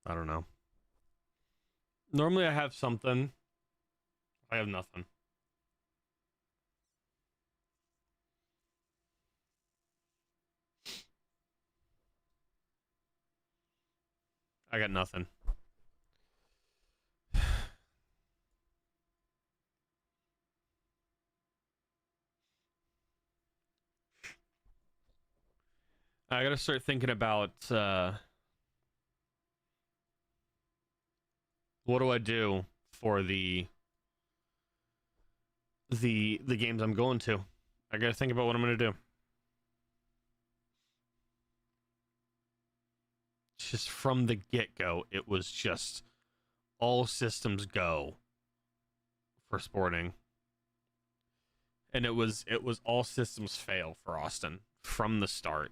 I don't know. Normally I have something. I have nothing. I got nothing. I gotta start thinking about what do I do for the games I'm going to. I gotta think about what I'm gonna do. Just from the get-go, it was just all systems go for Sporting. And it was all systems fail for Austin from the start.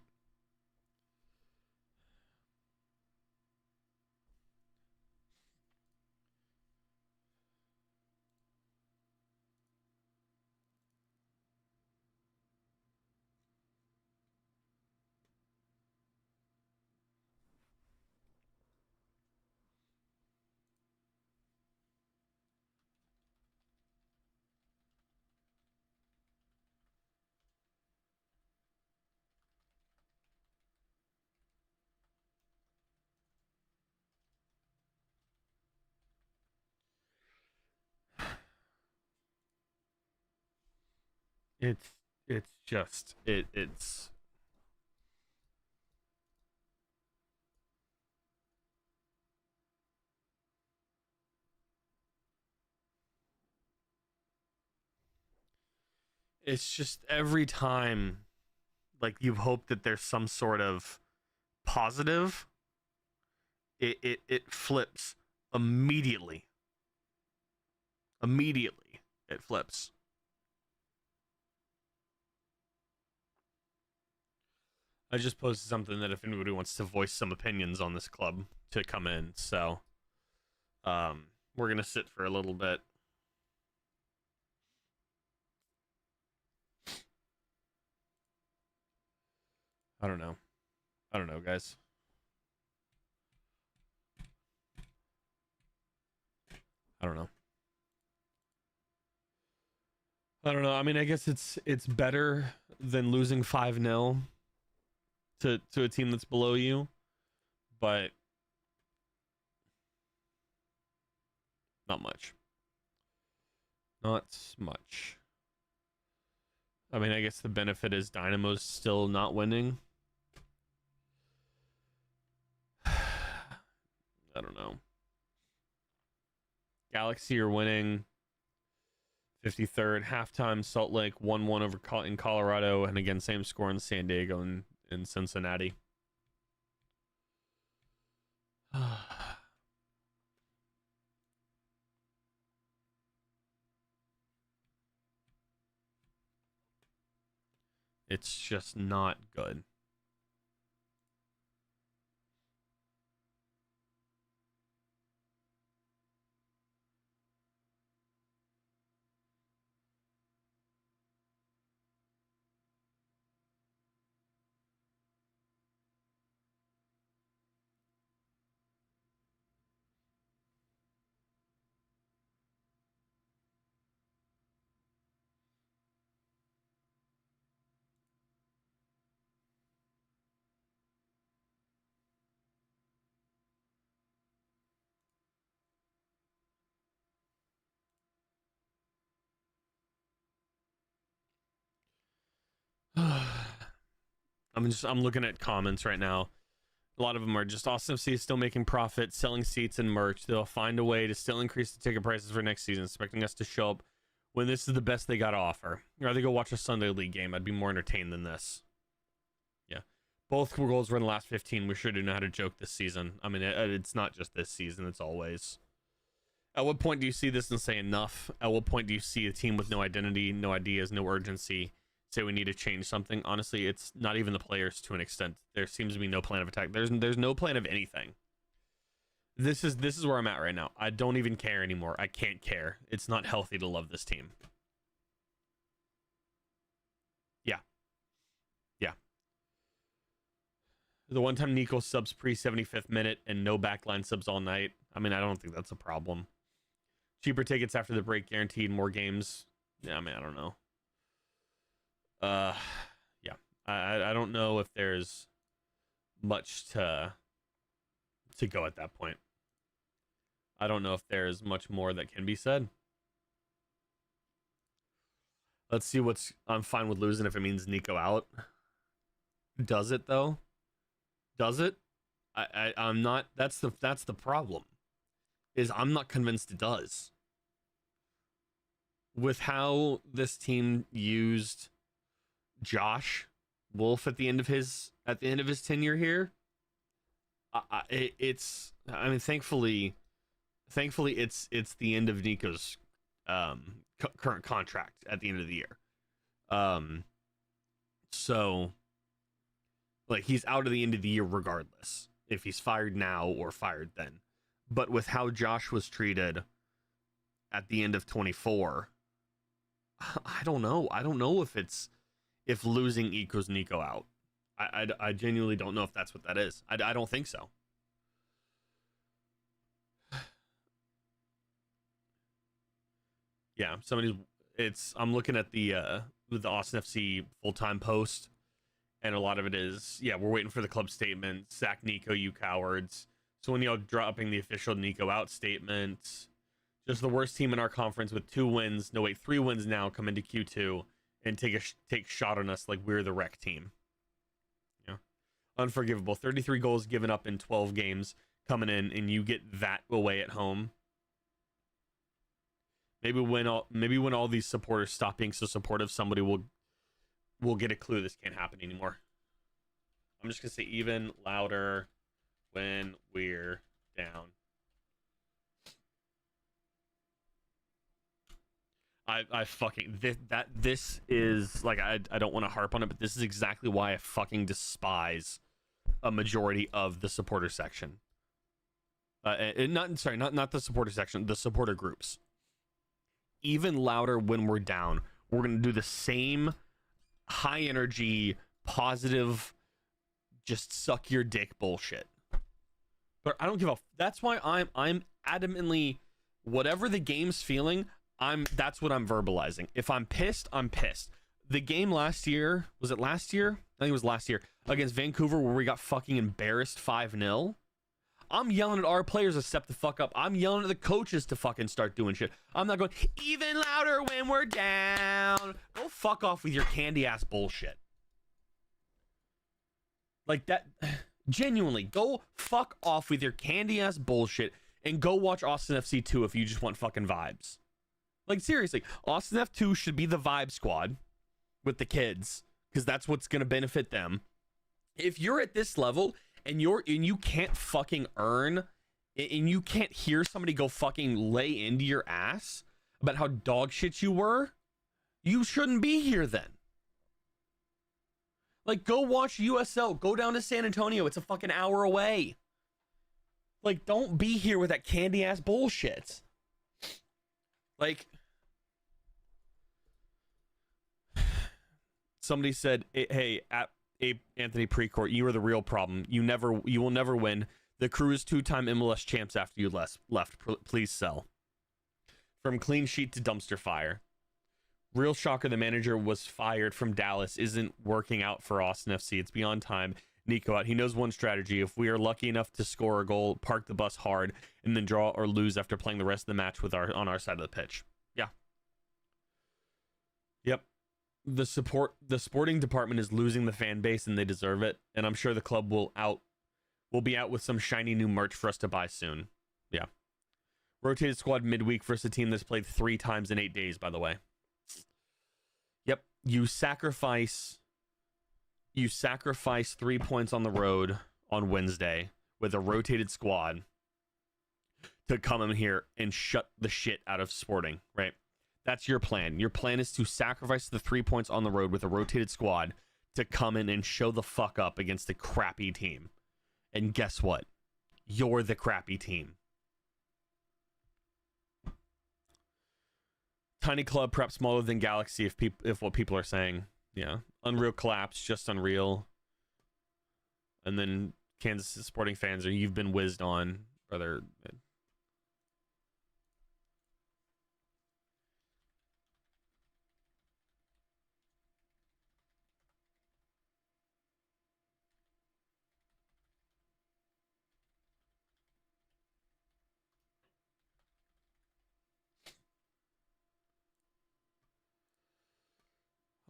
It's just it's just every time, like, you hope that there's some sort of positive, it flips immediately. Immediately it flips. I just posted something that if anybody wants to voice some opinions on this club to come in, so we're gonna sit for a little bit. I don't know, guys. I don't know. I mean, I guess it's better than losing 5-0 to a team that's below you, but not much. Not much. I mean, I guess the benefit is Dynamo's still not winning. I don't know. Galaxy are winning. 53rd halftime. Salt Lake 1-1 over in Colorado, and again same score in San Diego and in Cincinnati. It's just not good. I'm looking at comments right now. A lot of them are just Austin FC is still making profit, selling seats and merch. They'll find a way to still increase the ticket prices for next season, expecting us to show up when this is the best they got to offer. Or rather go watch a Sunday League game. I'd be more entertained than this. Yeah. Both goals were in the last 15. We sure do know how to joke this season. I mean, it's not just this season. It's always. At what point do you see this and say enough? At what point do you see a team with no identity, no ideas, no urgency, say we need to change something? Honestly, it's not even the players to an extent. There seems to be no plan of attack. There's no plan of anything. This is where I'm at right now. I don't even care anymore. I can't care. It's not healthy to love this team. Yeah. Yeah. The one time Nico subs pre 75th minute and no backline subs all night. I mean, I don't think that's a problem. Cheaper tickets after the break, guaranteed more games. Yeah, I mean, I don't know. Yeah, I don't know if there's much to go at that point. I don't know if there's much more that can be said. Let's see what's. I'm fine with losing if it means Nico out. Does it though? Does it? I'm not. That's the problem. Is I'm not convinced it does. With how this team used Josh Wolf at the end of his tenure here, it's. I mean, thankfully, it's the end of Nico's current contract at the end of the year. So like he's out of the end of the year regardless if he's fired now or fired then. But with how Josh was treated at the end of 24, I don't know. I don't know if losing equals Nico out. I genuinely don't know if that's what that is. I don't think so. Yeah, I'm looking at the Austin FC full-time post, and a lot of it is, yeah, we're waiting for the club statement. Sack Nico, you cowards. So when you're dropping the official Nico out statement, just the worst team in our conference with 3 wins now, come into Q2 and take shot on us like we're the wreck team. Yeah, unforgivable. 33 goals given up in 12 games coming in, and you get that away at home. Maybe when all these supporters stop being so supportive, somebody will get a clue this can't happen anymore. I'm just gonna say even louder when we're down. I fucking this is like I don't want to harp on it, but this is exactly why I fucking despise a majority of the supporter section. Not the supporter section, the supporter groups. Even louder when we're down. We're gonna do the same high energy, positive, just suck your dick bullshit. But I don't give a. That's why I'm adamantly, whatever the game's feeling, that's what I'm verbalizing. If I'm pissed, I'm pissed. The game last year, was it last year? I think it was last year against Vancouver where we got fucking embarrassed 5-0. I'm yelling at our players to step the fuck up. I'm yelling at the coaches to fucking start doing shit. I'm not going even louder when we're down. Go fuck off with your candy ass bullshit. Like that. Genuinely, go fuck off with your candy ass bullshit and go watch Austin FC 2 if you just want fucking vibes. Like seriously, Austin F2 should be the vibe squad with the kids because that's what's gonna benefit them. If you're at this level and you can't fucking earn and you can't hear somebody go fucking lay into your ass about how dog shit you were, you shouldn't be here then. Like, go watch USL. Go down to San Antonio. It's a fucking hour away. Like, don't be here with that candy-ass bullshit. Like, somebody said, hey, Anthony Precourt, you are the real problem. You will never win. The crew is 2-time MLS champs after you left. Please sell. From clean sheet to dumpster fire. Real shocker, the manager was fired from Dallas isn't working out for Austin FC. It's beyond time. Nico out. He knows one strategy. If we are lucky enough to score a goal, park the bus hard, and then draw or lose after playing the rest of the match on our side of the pitch. Yeah. Yep. The sporting department is losing the fan base, and they deserve it. And I'm sure the club will be out with some shiny new merch for us to buy soon. Yeah. Rotated squad midweek versus a team that's played 3 times in 8 days, by the way. Yep, you sacrifice 3 points on the road on Wednesday with a rotated squad to come in here and shut the shit out of Sporting, right? That's your plan. Your plan is to sacrifice the 3 points on the road with a rotated squad to come in and show the fuck up against a crappy team. And guess what? You're the crappy team. Tiny club, perhaps smaller than Galaxy, if what people are saying. Yeah. Unreal collapse, just unreal. and then Kansas Sporting fans, or you've been whizzed on, brother.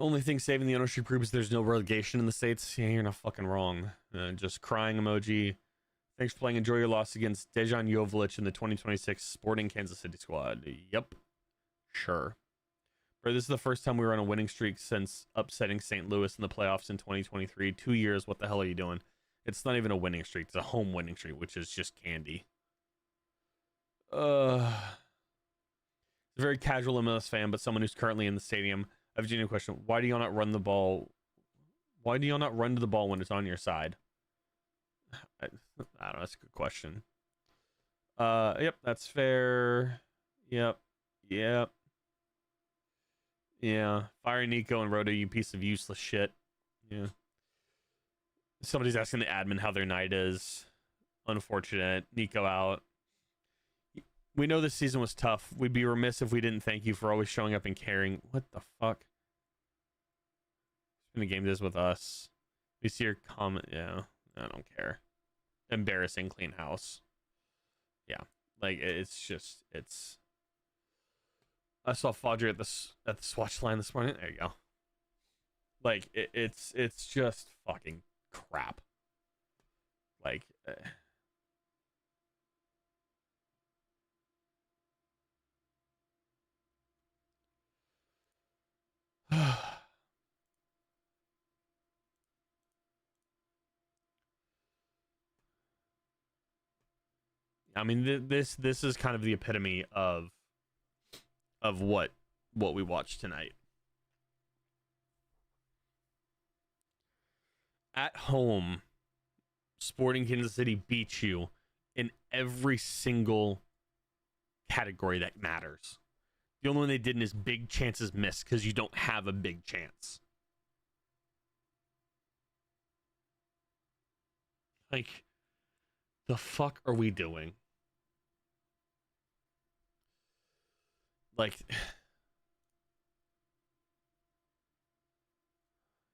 Only thing saving the ownership group is there's no relegation in the States. Yeah, you're not fucking wrong. Just crying emoji. Thanks for playing. Enjoy your loss against Dejan Joveljic in the 2026 Sporting Kansas City squad. Yep. Sure. Bro, this is the first time we were on a winning streak since upsetting St. Louis in the playoffs in 2023. 2 years. What the hell are you doing? It's not even a winning streak. It's a home winning streak, which is just candy. A very casual MLS fan, but someone who's currently in the stadium. I have a genuine question. Why do y'all not run the ball? Why do y'all not run to the ball when it's on your side? I don't know. That's a good question. Yep, that's fair. Yep. Yeah. Fire Nico and Rhoda, you piece of useless shit. Yeah. Somebody's asking the admin how their night is. Unfortunate. Nico out. We know this season was tough. We'd be remiss if we didn't thank you for always showing up and caring. What the fuck? The game is with us. We see your comment. Yeah, I don't care. Embarrassing clean house. Yeah, like it's just it's. I saw Fodger at the swatch line this morning. There you go. Like it's just fucking crap. Like. I mean, this is kind of the epitome of what we watched tonight. At home, Sporting Kansas City beats you in every single category that matters. The only one they didn't is big chances missed because you don't have a big chance. Like, the fuck are we doing? Like,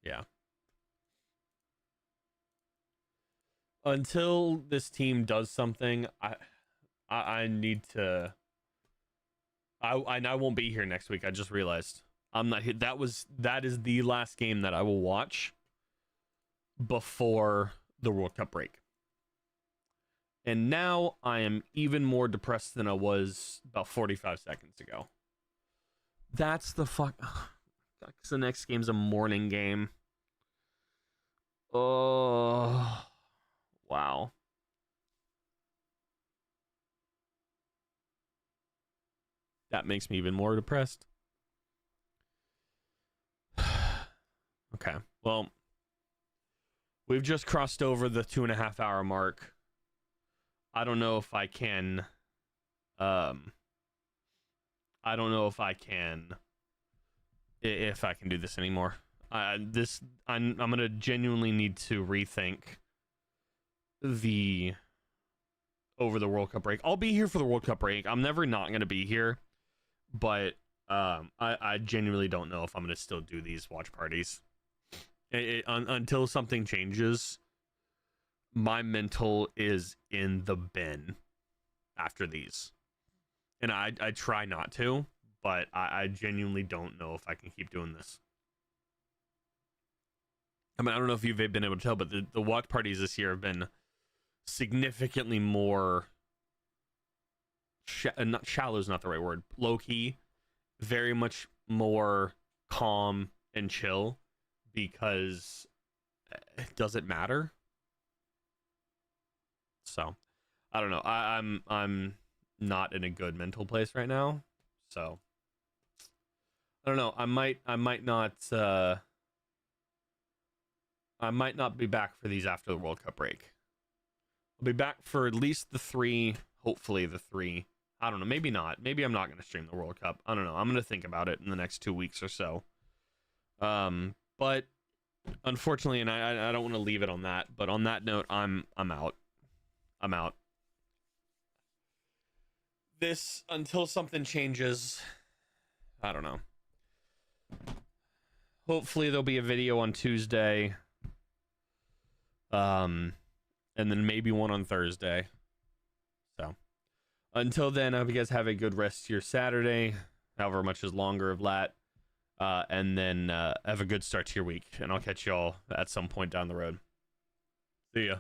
yeah. Until this team does something, I need to. I won't be here next week. I just realized I'm not here. That is the last game that I will watch before the World Cup break. And now I am even more depressed than I was about 45 seconds ago. That's the fuck. Because the next game's a morning game. Oh, wow. That makes me even more depressed. Okay, well, we've just crossed over the 2.5 hour mark. I don't know if I can. I don't know if I can. If I can do this anymore. I'm gonna genuinely need to rethink the over the World Cup break. I'll be here for the World Cup break. I'm never not gonna be here, but I genuinely don't know if I'm gonna still do these watch parties until something changes. My mental is in the bin after these, and I try not to, but I genuinely don't know if I can keep doing this. I mean, I don't know if you've been able to tell, but the watch parties this year have been significantly more not shallow is not the right word, low-key, very much more calm and chill, because it doesn't matter. So I don't know. I'm not in a good mental place right now, so I don't know. I might not be back for these after the World Cup break. I'll be back for at least the 3, hopefully the 3. I don't know, maybe not. Maybe I'm not going to stream the World Cup. I don't know. I'm going to think about it in the next 2 weeks or so. But Unfortunately, and I don't want to leave it on that, but on that note, I'm out. I'm out. This, until something changes, I don't know. Hopefully there'll be a video on Tuesday. And then maybe one on Thursday. So until then, I hope you guys have a good rest of your Saturday, however much is longer of that. And then have a good start to your week. And I'll catch y'all at some point down the road. See ya.